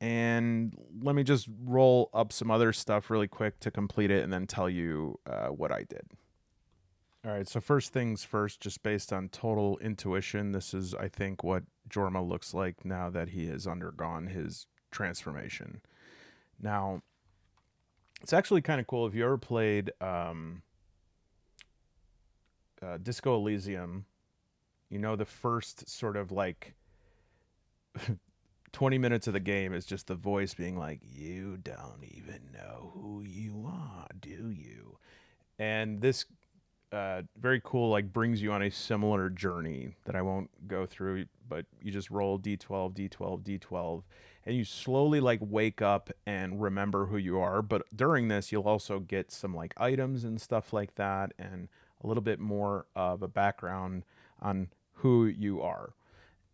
And let me just roll up some other stuff really quick to complete it and then tell you what I did. All right, so first things first, just based on total intuition, this is, I think, what Jorma looks like now that he has undergone his transformation. Now, it's actually kind of cool. If you ever played Disco Elysium, you know the first sort of like 20 minutes of the game is just the voice being like, "You don't even know who you are, do you?" And this very cool, like brings you on a similar journey that I won't go through, but you just roll d12, d12, d12, and you slowly like wake up and remember who you are. But during this, you'll also get some like items and stuff like that, and a little bit more of a background on who you are.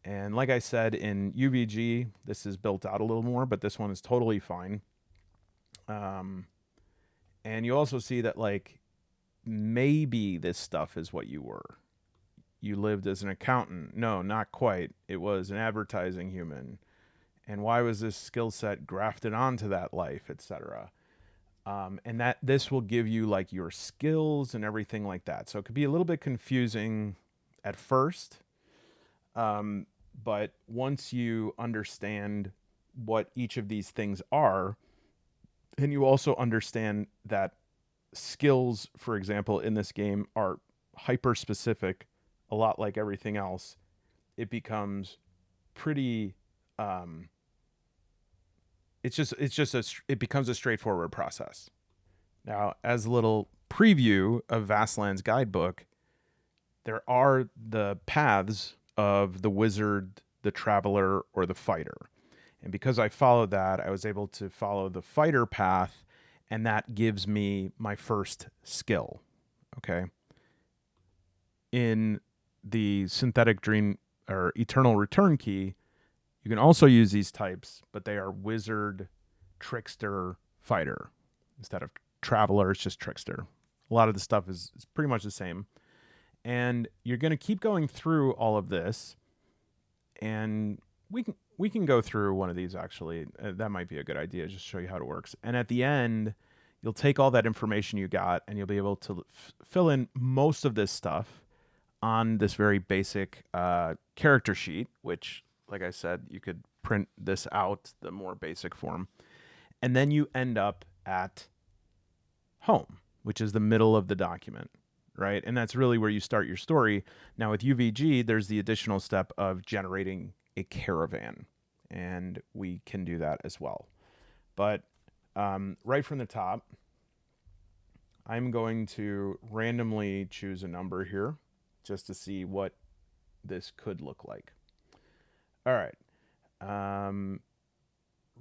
And like I said, in UVG, this is built out a little more, but this one is totally fine. And you also see that like maybe this stuff is what you were. You lived as an accountant. No, not quite. It was an advertising human. And why was this skill set grafted onto that life, etc.? And that this will give you like your skills and everything like that. So it could be a little bit confusing at first, but once you understand what each of these things are, and you also understand that skills, for example, in this game are hyper specific, a lot like everything else, it becomes pretty. It becomes a straightforward process. Now, as a little preview of Vastlands Guidebook, there are the paths of the wizard, the traveler, or the fighter. And because I followed that, I was able to follow the fighter path, and that gives me my first skill. Okay. In the synthetic dream or eternal return key, you can also use these types, but they are wizard, trickster, fighter. Instead of traveler, it's just trickster. A lot of the stuff is pretty much the same. And you're going to keep going through all of this, and we can go through one of these actually. That might be a good idea, just show you how it works. And at the end, you'll take all that information you got, and you'll be able to fill in most of this stuff on this very basic character sheet, which, like I said, you could print this out, the more basic form. And then you end up at home, which is the middle of the document, right? And that's really where you start your story. Now, with UVG, there's the additional step of generating a caravan, and we can do that as well. But right from the top, I'm going to randomly choose a number here just to see what this could look like. All right.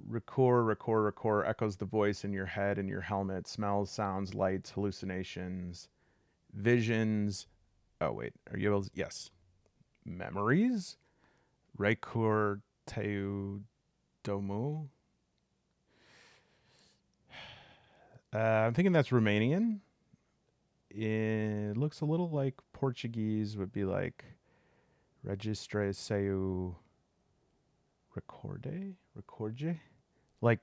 Record echoes the voice in your head and your helmet, smells, sounds, lights, hallucinations, visions. Oh, wait. Are you able to? Yes. Memories? Record teu domu? I'm thinking that's Romanian. It looks a little like Portuguese would be like registre seu recorde, like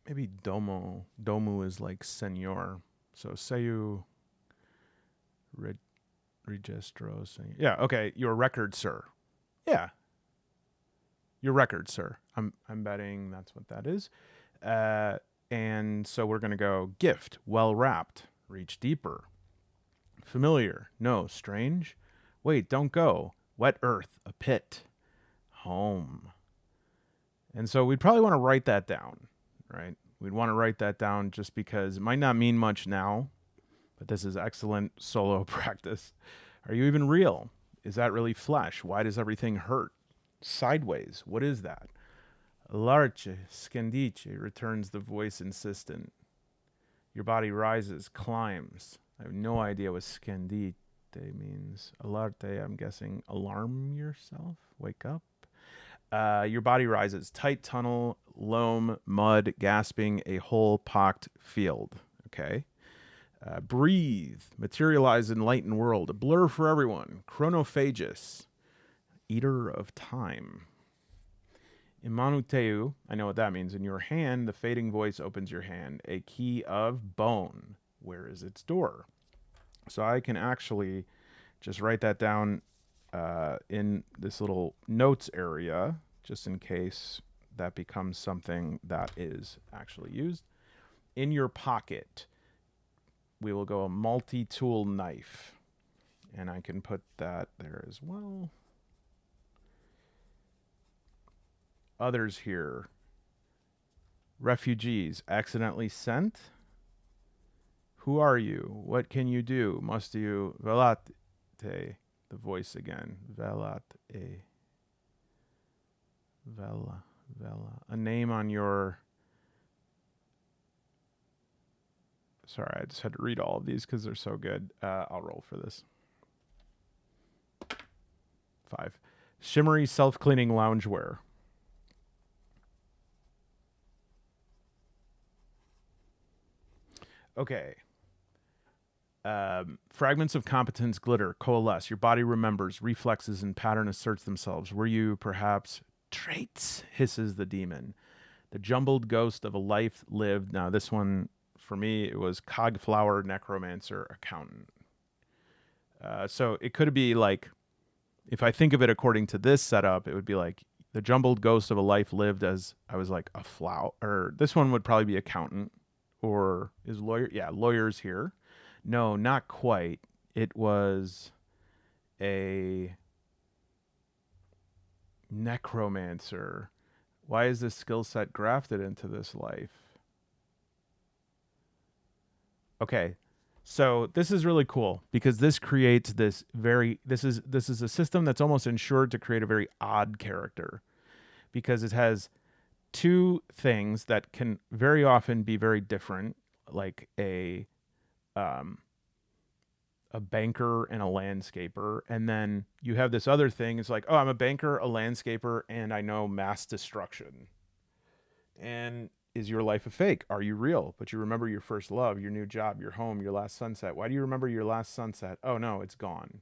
maybe domu is like senor, so seu registro senor. Yeah, okay, your record, sir. Yeah, your record, sir. I'm betting that's what that is. And so we're gonna go gift, well wrapped, reach deeper, familiar, no, strange, wait, don't go, wet earth, a pit, home. And so we'd probably want to write that down, right? We'd want to write that down just because it might not mean much now, but this is excellent solo practice. Are you even real? Is that really flesh? Why does everything hurt? Sideways, what is that? Larche, scandice, returns the voice insistent. Your body rises, climbs. I have no idea what scandite means. Alarte, I'm guessing alarm yourself, wake up. Your body rises. Tight tunnel, loam, mud, gasping, a hole pocked field. Okay. Breathe. Materialize enlightened world. A blur for everyone. Chronophagous. Eater of time. Imanuteu, I know what that means. In your hand, the fading voice opens your hand. A key of bone. Where is its door? So I can actually just write that down in this little notes area, just in case that becomes something that is actually used. In your pocket, we will go a multi-tool knife. And I can put that there as well. Others here. Refugees accidentally sent. Who are you? What can you do? Must you velate? The voice again. Velate. Vela. A name on your. Sorry, I just had to read all of these because they're so good. I'll roll for this. 5. Shimmery self-cleaning loungewear. Okay. Fragments of competence glitter, coalesce. Your body remembers. Reflexes and pattern asserts themselves. Were you perhaps traits? Hisses the demon. The jumbled ghost of a life lived. Now, this one, for me, it was cogflower, necromancer, accountant. So it could be like, if I think of it according to this setup, it would be like the jumbled ghost of a life lived as I was like a flower. Or this one would probably be accountant, or is lawyer. Yeah, lawyers here. No, not quite. It was a necromancer. Why is this skill set grafted into this life? Okay. So this is really cool because this creates this this is a system that's almost ensured to create a very odd character because it has two things that can very often be very different, like a banker and a landscaper, and then you have this other thing. It's like, oh, I'm a banker, a landscaper, and I know mass destruction. And is your life a fake? Are you real? But you remember your first love, your new job, your home, your last sunset. Why do you remember your last sunset? Oh no, it's gone.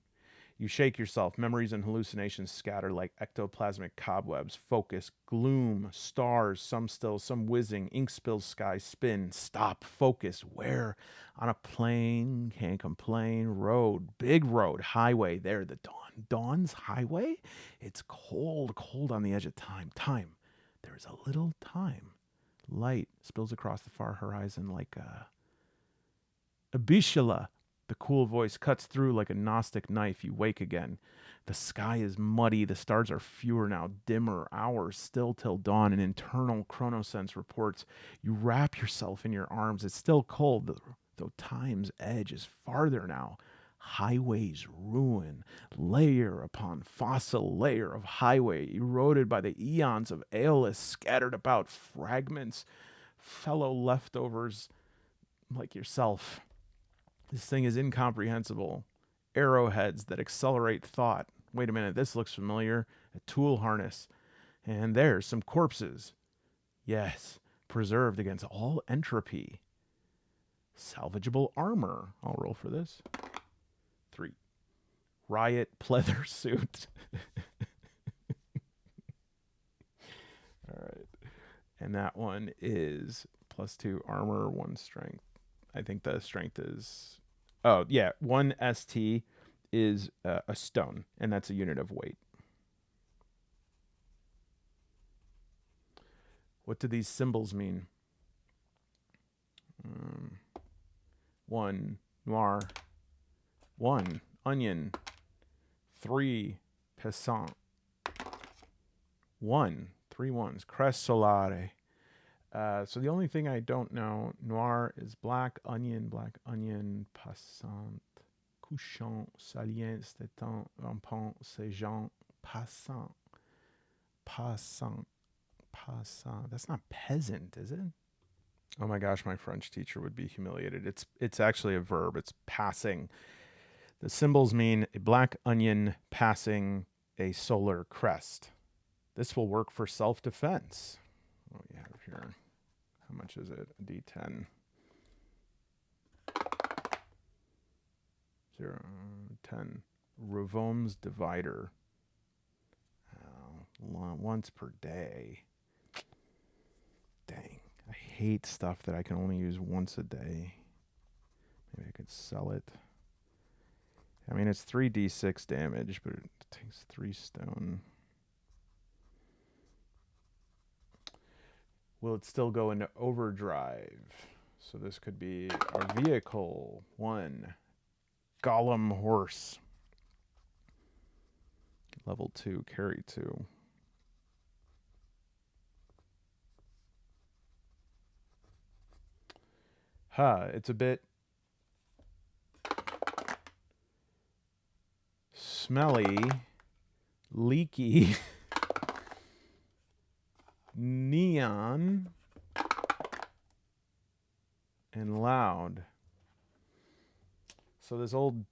You shake yourself. Memories and hallucinations scatter like ectoplasmic cobwebs. Focus, gloom, stars, some still, some whizzing. Ink spills, skies spin. Stop, focus. Where? On a plane, can't complain. Road, big road, highway. There, the dawn. Dawn's highway? It's cold, cold on the edge of time. Time. There is a little time. Light spills across the far horizon like a bishala. The cool voice cuts through like a Gnostic knife. You wake again. The sky is muddy. The stars are fewer now, dimmer. Hours still till dawn. An internal chronosense reports. You wrap yourself in your arms. It's still cold, though time's edge is farther now. Highways ruin. Layer upon fossil layer of highway, eroded by the eons of Aeolus, scattered about fragments. Fellow leftovers like yourself. This thing is incomprehensible. Arrowheads that accelerate thought. Wait a minute, this looks familiar. A tool harness. And there's some corpses. Yes, preserved against all entropy. Salvageable armor. I'll roll for this. 3. Riot pleather suit. All right. And that one is +2 armor, 1 strength. I think the strength is... Oh, yeah. 1 ST is a stone, and that's a unit of weight. What do these symbols mean? 1, noir. 1, onion. 3, passant. 1, 3 ones. Crest solare. So the only thing I don't know, noir is black onion, passant, couchant, salient, stétant, rampant, ségeant, passant. That's not peasant, is it? Oh my gosh, my French teacher would be humiliated. It's actually a verb. It's passing. The symbols mean a black onion passing a solar crest. This will work for self-defense. What do we have here? How much is it? A D10. 0, 10. Ravom's divider. Once per day. Dang. I hate stuff that I can only use once a day. Maybe I could sell it. I mean, it's 3d6 damage, but it takes 3 stone. Will it still go into overdrive? So this could be our vehicle. 1. Golem horse. Level 2, carry 2. It's a bit smelly, leaky, neon, and loud. So this old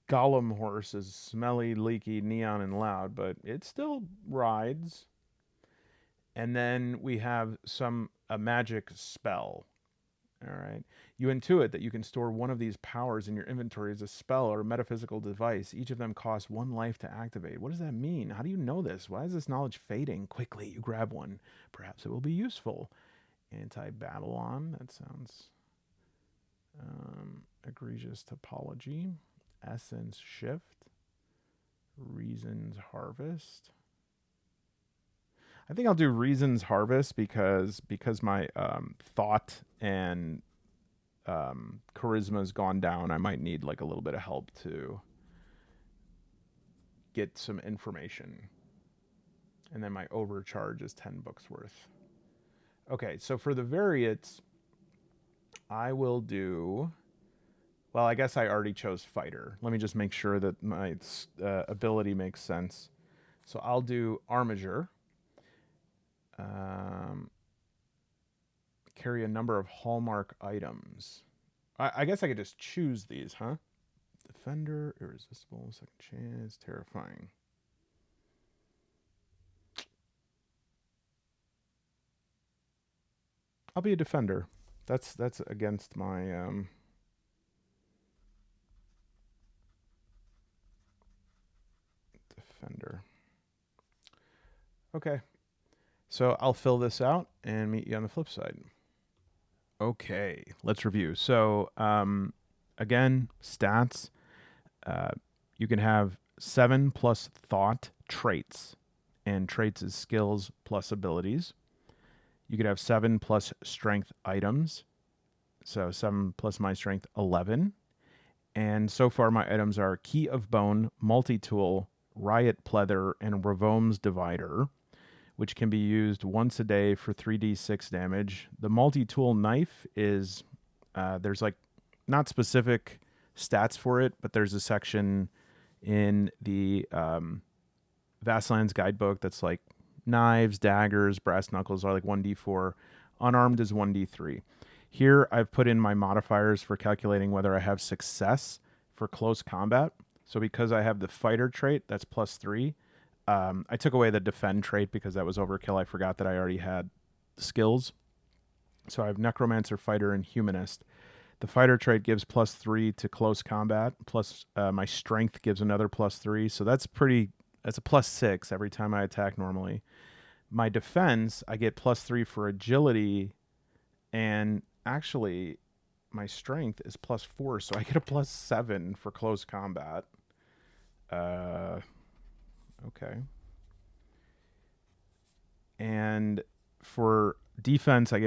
golem horse is smelly, leaky, neon, and loud, but it still rides. And then we have a magic spell. All right. You intuit that you can store one of these powers in your inventory as a spell or a metaphysical device. Each of them costs 1 life to activate. What does that mean? How do you know this? Why is this knowledge fading? Quickly, you grab one. Perhaps it will be useful. Anti-Babylon. That sounds egregious topology. Essence shift. Reasons harvest. I think I'll do Reasons Harvest because my thought and charisma's gone down. I might need like a little bit of help to get some information. And then my overcharge is 10 books worth. Okay, so for the variants, I will do... Well, I guess I already chose Fighter. Let me just make sure that my ability makes sense. So I'll do Armiger. Carry a number of hallmark items. I guess I could just choose these, huh? Defender, irresistible, second chance, terrifying. I'll be a defender. That's against my defender. Okay. So I'll fill this out and meet you on the flip side. Okay, let's review. So again, stats. You can have 7 plus thought traits, and traits is skills plus abilities. You could have 7 plus strength items. So 7 plus my strength, 11. And so far my items are Key of Bone, Multi-Tool, Riot Pleather, and Ravom's Divider, which can be used once a day for 3d6 damage. The multi-tool knife is, there's like not specific stats for it, but there's a section in the Vastlands Guidebook that's like knives, daggers, brass knuckles are like 1d4. Unarmed is 1d3. Here I've put in my modifiers for calculating whether I have success for close combat. So because I have the fighter trait, that's +3. I took away the defend trait because that was overkill. I forgot that I already had skills. So I have Necromancer, Fighter, and Humanist. The Fighter trait gives +3 to close combat, plus my Strength gives another +3. So that's a +6 every time I attack normally. My Defense, I get +3 for Agility, and actually my Strength is +4, so I get a +7 for close combat. Okay. And for defense, I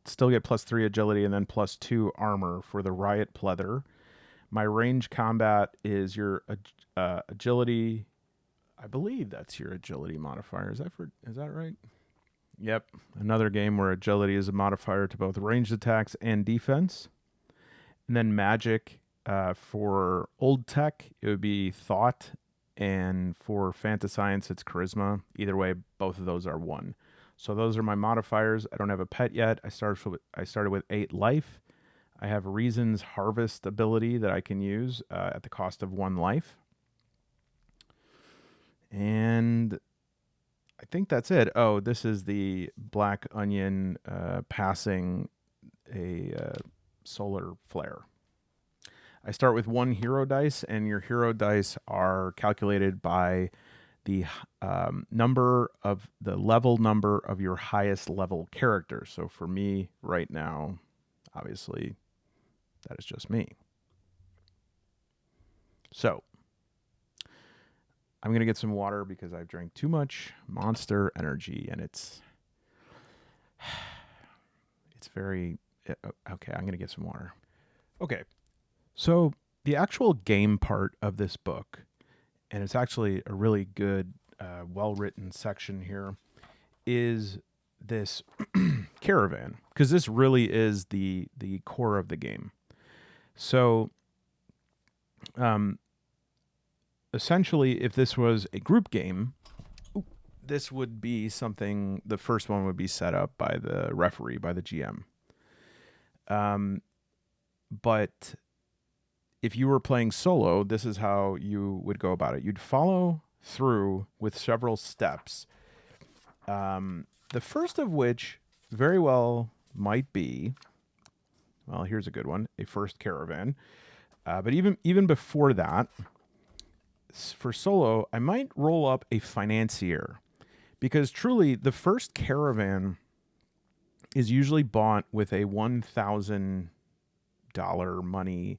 still get +3 agility and then +2 armor for the riot pleather. My range combat is your agility. I believe that's your agility modifier. Is that right? Yep. Another game where agility is a modifier to both ranged attacks and defense. And then magic, for old tech, it would be thought. And for Fantascience, it's charisma. Either way, both of those are 1. So those are my modifiers. I don't have a pet yet. I started with 8 life. I have Reasons Harvest ability that I can use at the cost of 1 life. And I think that's it. Oh, this is the black onion passing a solar flare. I start with 1 hero dice, and your hero dice are calculated by the level number of your highest level character. So for me right now, obviously, that is just me. So I'm going to get some water because I've drank too much Monster Energy, and it's very... Okay, I'm going to get some water. Okay, so the actual game part of this book, and it's actually a really good, well-written section here, is this caravan, because this really is the core of the game. So essentially, if this was a group game, this would be something, the first one would be set up by the referee, by the GM. But if you were playing solo, this is how you would go about it. You'd follow through with several steps. The first of which very well might be, well, here's a good one, a first caravan. But even before that, for solo, I might roll up a financier, because truly the first caravan is usually bought with a $1,000 money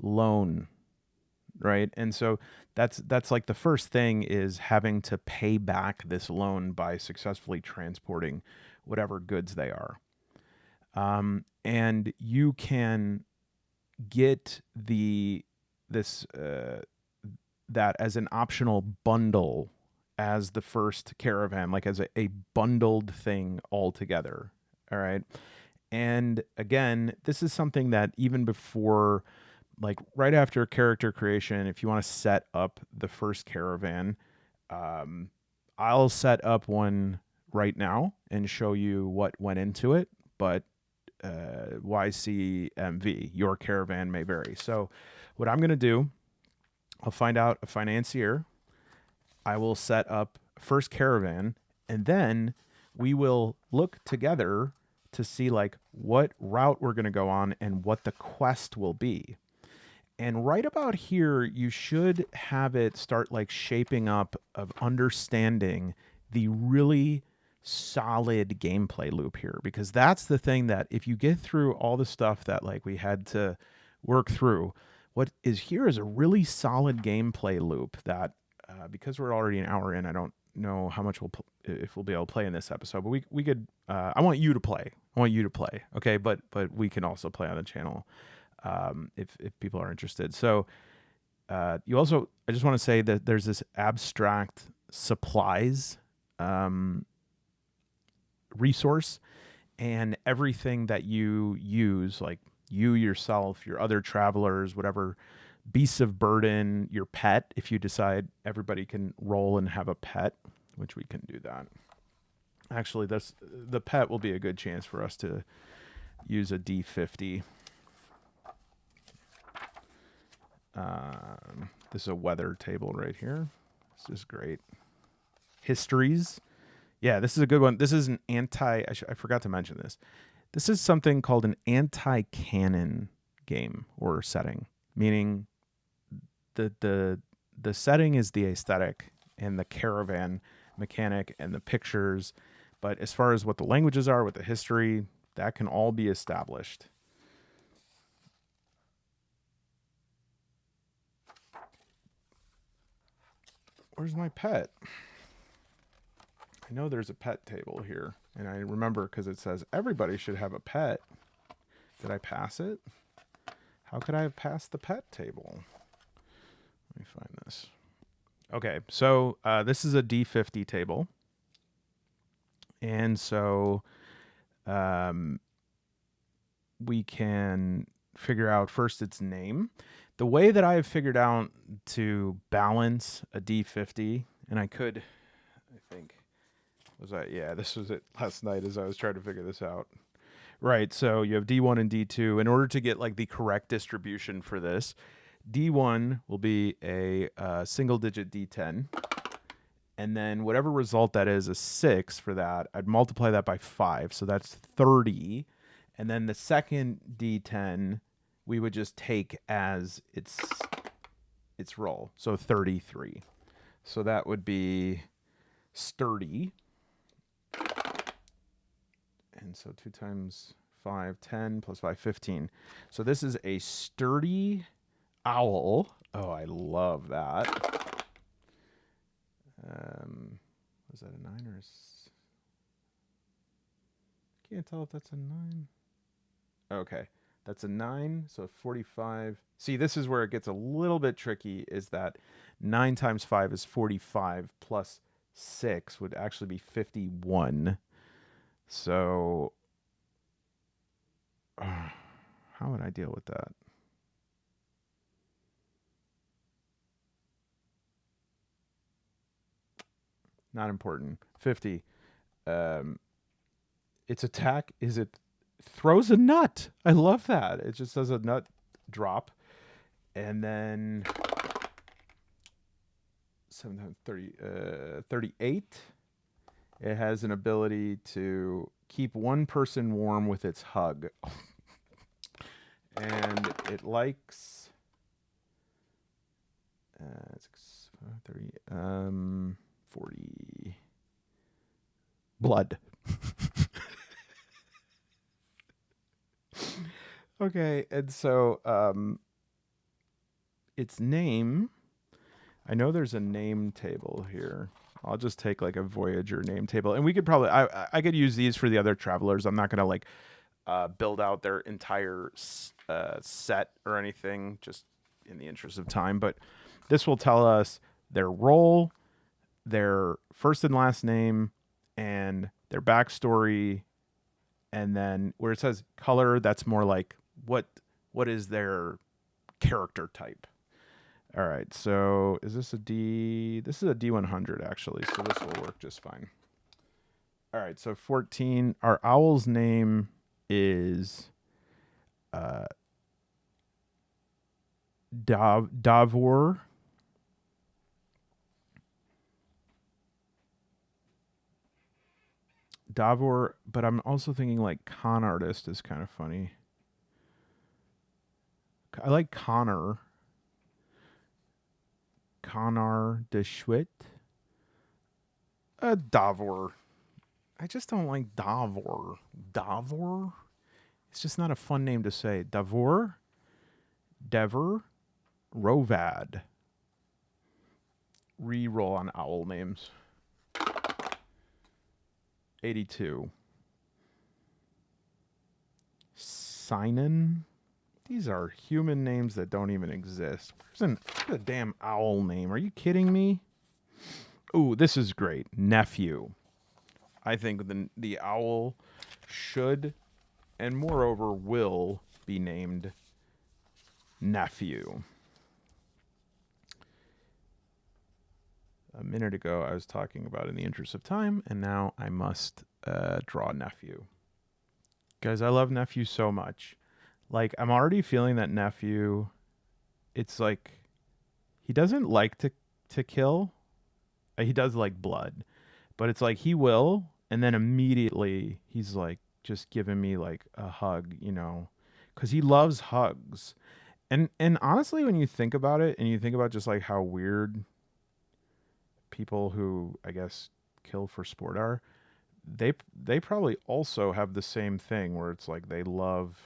loan, right? And so that's like the first thing, is having to pay back this loan by successfully transporting whatever goods they are. And you can get that as an optional bundle as the first caravan, like as a bundled thing altogether. All right. And again, this is something that even before, like right after character creation, if you want to set up the first caravan, I'll set up one right now and show you what went into it. But YCMV, your caravan may vary. So what I'm going to do, I'll find out a financier. I will set up first caravan, and then we will look together to see like what route we're going to go on and what the quest will be. And right about here, you should have it start like shaping up of understanding the really solid gameplay loop here, because that's the thing that if you get through all the stuff that like we had to work through, what is here is a really solid gameplay loop that because we're already an hour in, I don't know how much if we'll be able to play in this episode, but we could I want you to play, okay, but we can also play on the channel if people are interested. So you also, I just want to say that there's this abstract supplies resource, and everything that you use, like you yourself, your other travelers, whatever beasts of burden, your pet, if you decide everybody can roll and have a pet, which we can do that. Actually, the pet will be a good chance for us to use a D50. This is a weather table right here. This is great. Histories. Yeah, this is a good one. This is an I forgot to mention this. This is something called an anti-canon game or setting, meaning the setting is the aesthetic and the caravan mechanic and the pictures, but as far as what the languages are, what the history, that can all be established. Where's my pet? I know there's a pet table here, and I remember because it says everybody should have a pet. Did I pass it? How could I have passed the pet table? Let me find this. Okay, so this is a D50 table. And so we can figure out first its name. The way that I have figured out to balance a D50, and I could, I think, this was it last night as I was trying to figure this out. Right, so you have D1 and D2. In order to get like the correct distribution for this, D1 will be a single digit D10, And then whatever result that is, a 6 for that, I'd multiply that by 5. So that's 30. And then the second D10, we would just take as its roll. So 33. So that would be sturdy. And so 2 times 5, 10, plus 5, 15. So this is a sturdy owl. Oh, I love that. Was that a 9 or can't tell if that's a 9. Okay, that's a 9, so 45. See, this is where it gets a little bit tricky, is that 9 times 5 is 45, plus 6 would actually be 51. So, how would I deal with that? Not important. 50. Its attack is it throws a nut. I love that. It just does a nut drop. And then 7 times 30, 38. It has an ability to keep one person warm with its hug. And it likes 30, 40 blood. Okay, and so its name, I know there's a name table here. I'll just take like a Voyager name table, and we could probably I could use these for the other travelers. I'm not gonna like build out their entire set or anything, just in the interest of time. But this will tell us their role, their first and last name, and their backstory. And then where it says color, that's more like what is their character type. All right, so is this a D? This is a D100 actually, so this will work just fine. All right, so 14. Our owl's name is Davor. Davor, but I'm also thinking like con artist is kind of funny. I like Connor. Connor de Schwitt. Davor. I just don't like Davor. Davor? It's just not a fun name to say. Davor? Dever? Rovad. Reroll on owl names. 82. Sinan? These are human names that don't even exist. Where's a damn owl name? Are you kidding me? Ooh, this is great. Nephew. I think the owl should, and moreover will, be named Nephew. A minute ago, I was talking about in the interest of time, and now I must draw Nephew. Guys, I love Nephew so much. Like, I'm already feeling that Nephew, it's like, he doesn't like to kill. He does like blood. But it's like he will, and then immediately he's like just giving me like a hug, you know, because he loves hugs. And honestly, when you think about it, and you think about just like how weird people who I guess kill for sport are, they probably also have the same thing where it's like they love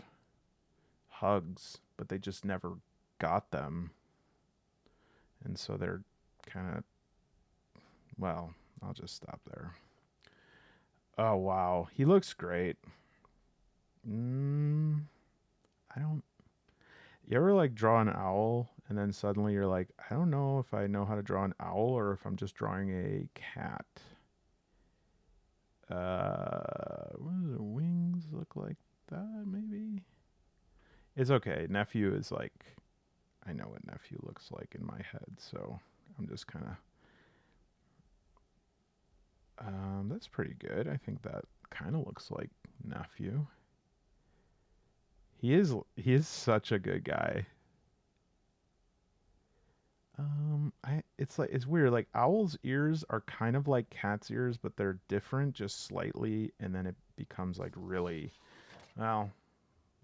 hugs, but they just never got them, and so they're kind of, well, I'll just stop there. Oh wow, he looks great. I don't. You ever like draw an owl and then suddenly you're like, I don't know if I know how to draw an owl or if I'm just drawing a cat. What do the wings look like? That maybe. It's okay. Nephew is like, I know what Nephew looks like in my head, so I'm just kind of. That's pretty good. I think that kind of looks like Nephew. He is such a good guy. It's weird. Like owl's ears are kind of like cat's ears, but they're different just slightly, and then it becomes like really well.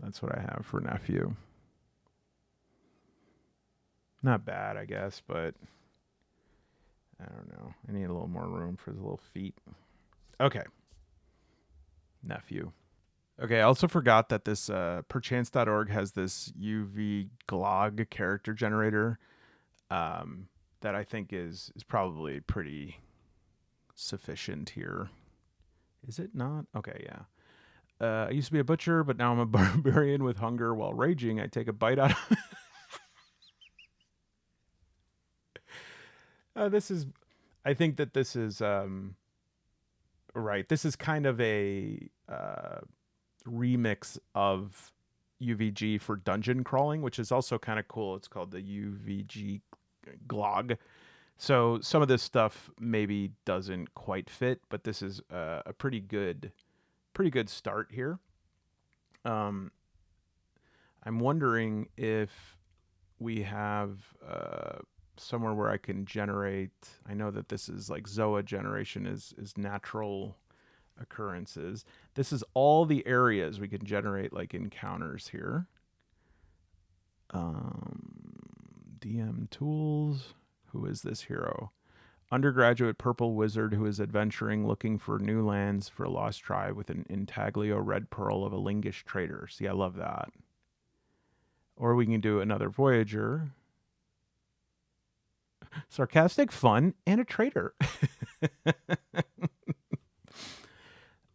That's what I have for nephew. Not bad, I guess, but I don't know. I need a little more room for his little feet. Okay, nephew. Okay, I also forgot that this perchance.org has this UV glog character generator that I think is probably pretty sufficient here. Is it not? Okay, yeah. I used to be a butcher, but now I'm a barbarian with hunger while raging. I take a bite out of. This is. I think that this is right. This is kind of a remix of UVG for dungeon crawling, which is also kind of cool. It's called the UVG glog. So some of this stuff maybe doesn't quite fit, but this is a pretty good start here. Um, I'm wondering if we have somewhere where I can generate. I know that this is like Zoa generation is natural occurrences. This is all the areas we can generate like encounters here. DM tools. Who is this hero? Undergraduate purple wizard who is adventuring looking for new lands for a lost tribe with an intaglio red pearl of a lingish trader. See, I love that. Or we can do another voyager. Sarcastic, fun, and a trader.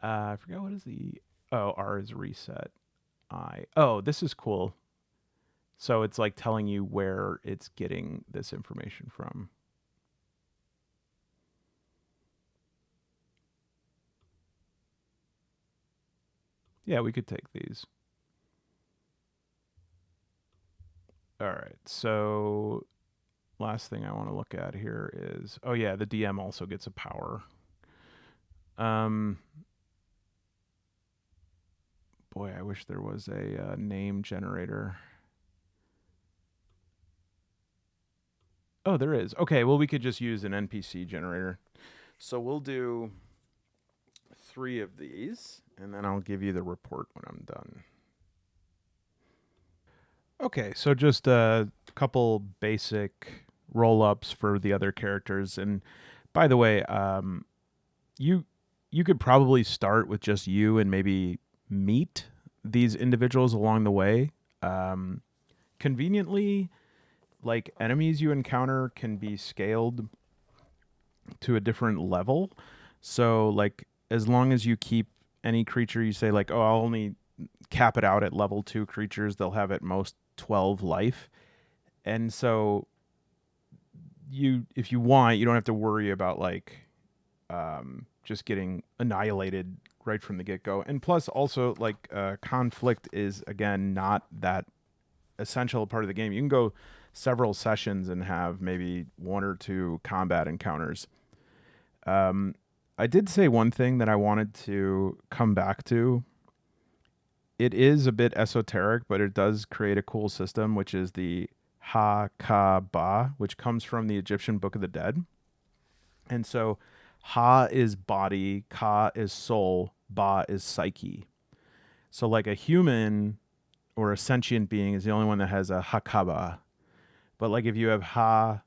I forgot what is the. Oh, R is reset. I. Oh, this is cool. So it's like telling you where it's getting this information from. Yeah, we could take these. All right. So last thing I want to look at here is oh yeah, the DM also gets a power. Um boy, I wish there was a name generator. Oh, there is. Okay, well we could just use an NPC generator. So we'll do 3 of these and then I'll give you the report when I'm done. Okay, so just a couple basic roll ups for the other characters. And by the way, you you could probably start with just you and maybe meet these individuals along the way. Um, Conveniently, like enemies you encounter can be scaled to a different level. So like as long as you keep any creature you say like, oh, I'll only cap it out at level 2 creatures, they'll have at most 12 life. And so you if you want, you don't have to worry about like just getting annihilated right from the get go. And plus, also like conflict is again not that essential part of the game. You can go several sessions and have maybe 1 or 2 combat encounters. Um, I did say one thing that I wanted to come back to. It is a bit esoteric, but it does create a cool system, which is the Ha Ka Ba, which comes from the Egyptian Book of the Dead. And so Ha is body, Ka is soul, Ba is psyche. So like a human or a sentient being is the only one that has a Hakaba. But like if you have Ha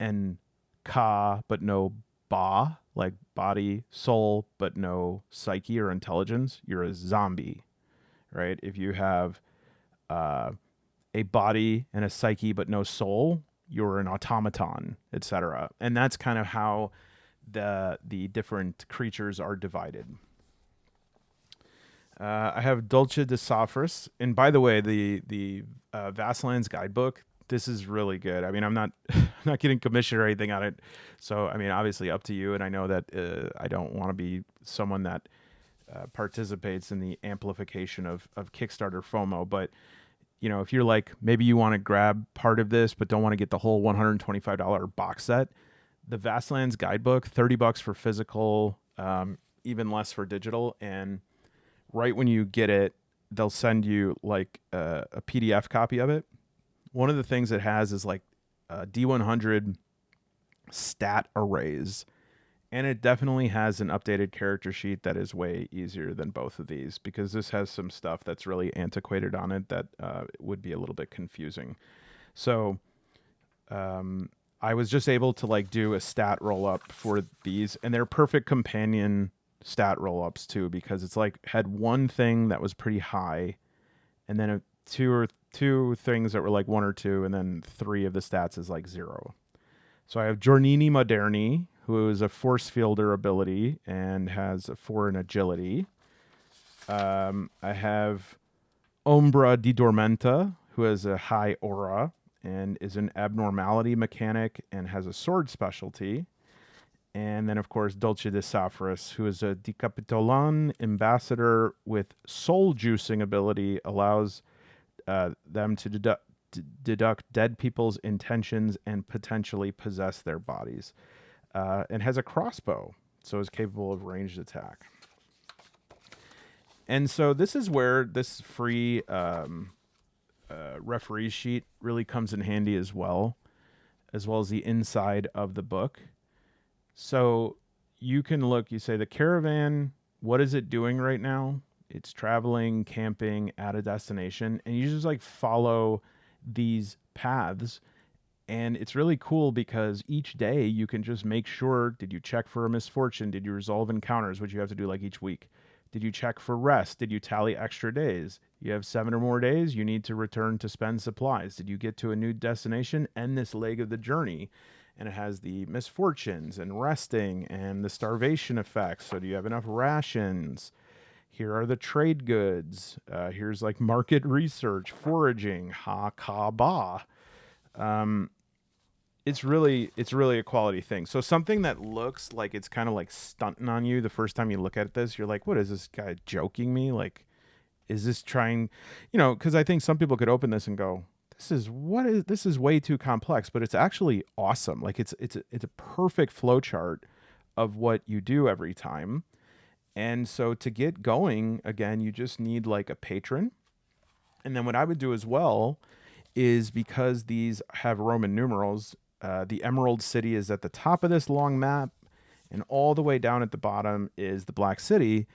and Ka but no Ba, like body, soul but no psyche or intelligence, you're a zombie, right? If you have uh, a body and a psyche but no soul, you're an automaton, etc. And that's kind of how the different creatures are divided. I have Dulce de Safras, and by the way, the Vastlands Guidebook. This is really good. I mean, I'm not I'm not getting commission or anything on it, so I mean, obviously up to you. And I know that I don't want to be someone that participates in the amplification of Kickstarter FOMO, but you know, if you're like maybe you want to grab part of this but don't want to get the whole $125 box set, the Vastlands Guidebook, $30 for physical, even less for digital, and right when you get it, they'll send you like a PDF copy of it. One of the things it has is like D100 stat arrays. And it definitely has an updated character sheet that is way easier than both of these, because this has some stuff that's really antiquated on it that would be a little bit confusing. So I was just able to like do a stat roll up for these, and they're perfect companion stat roll ups too, because it's like had one thing that was pretty high, and then two things that were like 1 or 2, and then 3 of the stats is like 0. So I have Giornini Moderni, who is a force fielder ability and has a 4 in agility. I have Ombra di Dormenta, who has a high aura and is an abnormality mechanic and has a sword specialty. And then, of course, Dolce de Safras, who is a Decapitolan ambassador with soul juicing ability, allows them to deduct dead people's intentions and potentially possess their bodies. And has a crossbow, so is capable of ranged attack. And so this is where this free referee sheet really comes in handy as well as the inside of the book. So you can look, you say the caravan, what is it doing right now? It's traveling, camping at a destination, and you just like follow these paths. And it's really cool because each day you can just make sure, did you check for a misfortune? Did you resolve encounters, which you have to do like each week? Did you check for rest? Did you tally extra days? You have 7 or more days, you need to return to spend supplies. Did you get to a new destination? End this leg of the journey. And it has the misfortunes and resting and the starvation effects. So do you have enough rations? Here are the trade goods. Here's like market research, foraging, ha ka ba. It's really a quality thing. So something that looks like it's kind of like stunting on you the first time you look at this, you're like, what is this guy joking me? Like, is this trying, because I think some people could open this and go, this is way too complex, but it's actually awesome. Like it's a perfect flow chart of what you do every time. And so to get going, again, you just need like a patron. And then what I would do as well is, because these have Roman numerals, the Emerald City is at the top of this long map, and all the way down at the bottom is the Black City.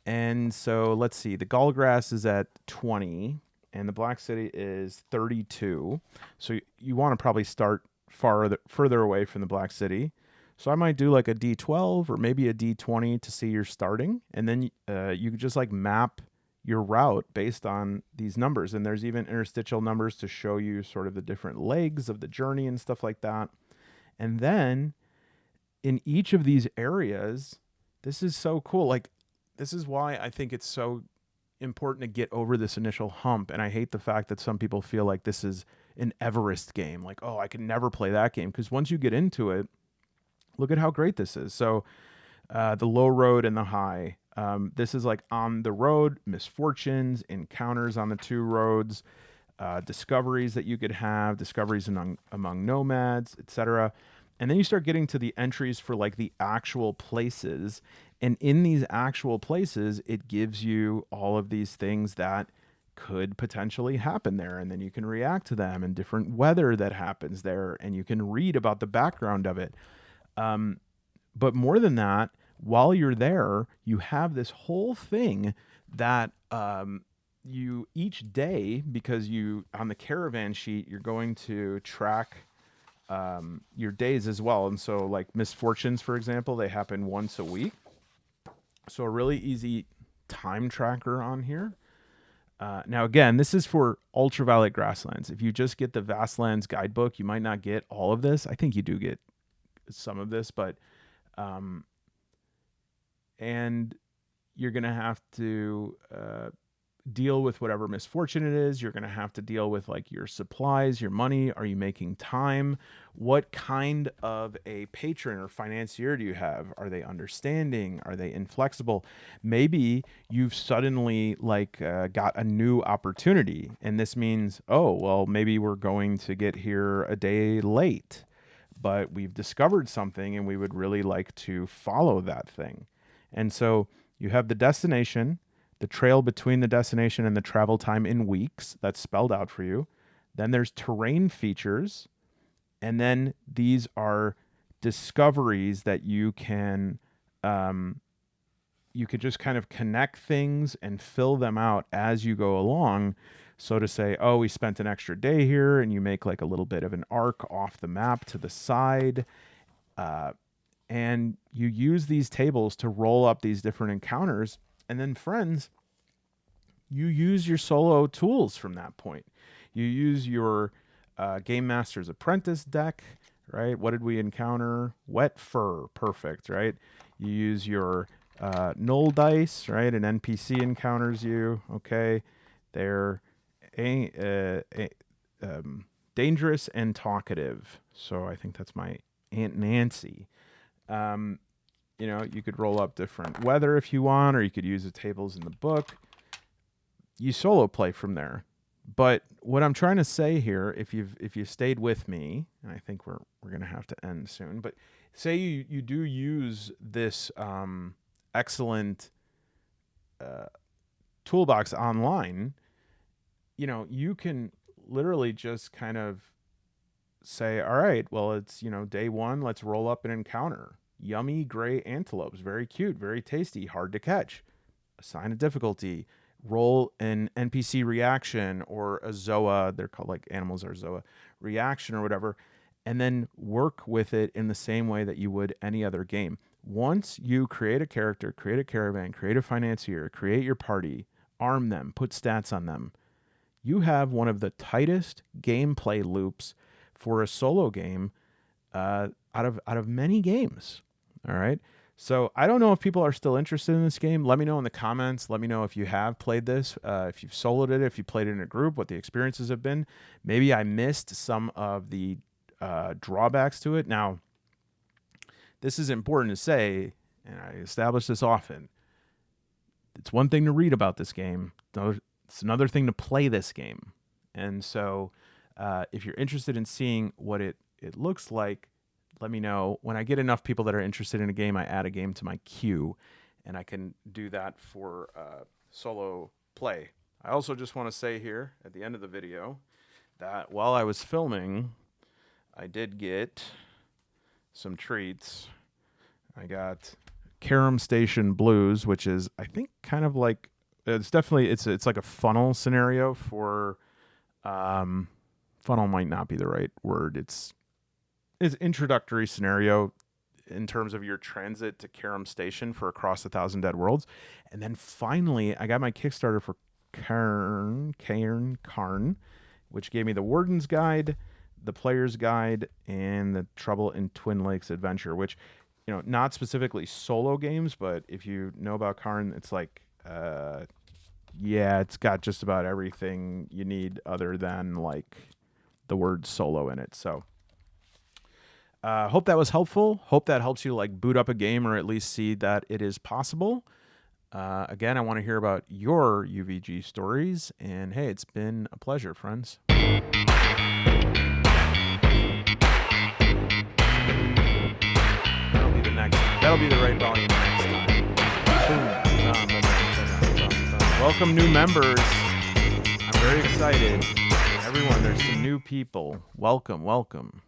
And so let's see, the Gallgrass is at 20, and the Black City is 32. So you want to probably start further away from the Black City. So I might do like a D12 or maybe a D20 to see you're starting, and then you could just like map your route based on these numbers. And there's even interstitial numbers to show you sort of the different legs of the journey and stuff like that. And then in each of these areas, this is so cool. Like, this is why I think it's so important to get over this initial hump. And I hate the fact that some people feel like this is an Everest game. Like, oh, I can never play that game. Because once you get into it, look at how great this is. So the low road and the high. This is like on the road, misfortunes, encounters on the 2 roads, discoveries that you could have, discoveries among nomads, etc. And then you start getting to the entries for like the actual places. And in these actual places, it gives you all of these things that could potentially happen there. And then you can react to them, and different weather that happens there. And you can read about the background of it. But more than that, while you're there, you have this whole thing that you each day, because you on the caravan sheet, you're going to track your days as well. And so like misfortunes, for example, they happen once a week. So a really easy time tracker on here. Now, again, this is for Ultraviolet Grasslands. If you just get the Vastlands Guidebook, you might not get all of this. I think you do get some of this, but and you're going to have to deal with whatever misfortune it is. You're going to have to deal with like your supplies, your money. Are you making time? What kind of a patron or financier do you have? Are they understanding? Are they inflexible? Maybe you've suddenly like got a new opportunity, and this means, oh, well, maybe we're going to get here a day late, but we've discovered something and we would really like to follow that thing. And so you have the destination, the trail between the destination and the travel time in weeks. That's spelled out for you. Then there's terrain features. And then these are discoveries that you could just kind of connect things and fill them out as you go along. So to say, oh, we spent an extra day here, and you make like a little bit of an arc off the map to the side. And you use these tables to roll up these different encounters. And then, friends, you use your solo tools from that point. You use your Game Master's Apprentice deck, right? What did we encounter? Wet fur, perfect, right? You use your null dice, right? An NPC encounters you, okay? They're dangerous and talkative. So I think that's my Aunt Nancy. You could roll up different weather if you want, or you could use the tables in the book. You solo play from there. But what I'm trying to say here, if you've stayed with me, and I think we're gonna have to end soon, but say you do use this excellent toolbox online, you can literally just kind of say, all right, well, it's day one, let's roll up an encounter. Yummy gray antelopes, very cute, very tasty, hard to catch. Assign a difficulty. Roll an NPC reaction or a Zoa, they're called like animals are Zoa, reaction or whatever, and then work with it in the same way that you would any other game. Once you create a character, create a caravan, create a financier, create your party, arm them, put stats on them, you have one of the tightest gameplay loops for a solo game out of many games. All right. So I don't know if people are still interested in this game. Let me know in the comments. Let me know if you have played this, if you've soloed it, if you played it in a group, what the experiences have been. Maybe I missed some of the drawbacks to it. Now, this is important to say, and I establish this often. It's one thing to read about this game. It's another thing to play this game. And so if you're interested in seeing what it looks like, let me know. When I get enough people that are interested in a game, I add a game to my queue, and I can do that for solo play. I also just want to say here at the end of the video that while I was filming, I did get some treats. I got Caram Station Blues, which is, I think, kind of like, it's definitely, it's like a funnel scenario for, funnel might not be the right word. It's introductory scenario in terms of your transit to Caram Station for Across the Thousand Dead Worlds. And then finally, I got my Kickstarter for Karn, which gave me the Warden's Guide, the Player's Guide, and the Trouble in Twin Lakes Adventure, which, not specifically solo games, but if you know about Karn, it's like, it's got just about everything you need other than like the word solo in it. So hope that was helpful. Hope that helps you like boot up a game or at least see that it is possible. Again, I want to hear about your UVG stories. And hey, it's been a pleasure, friends. That'll be the right volume next time. Welcome, new members. I'm very excited. Everyone, there's some new people. Welcome.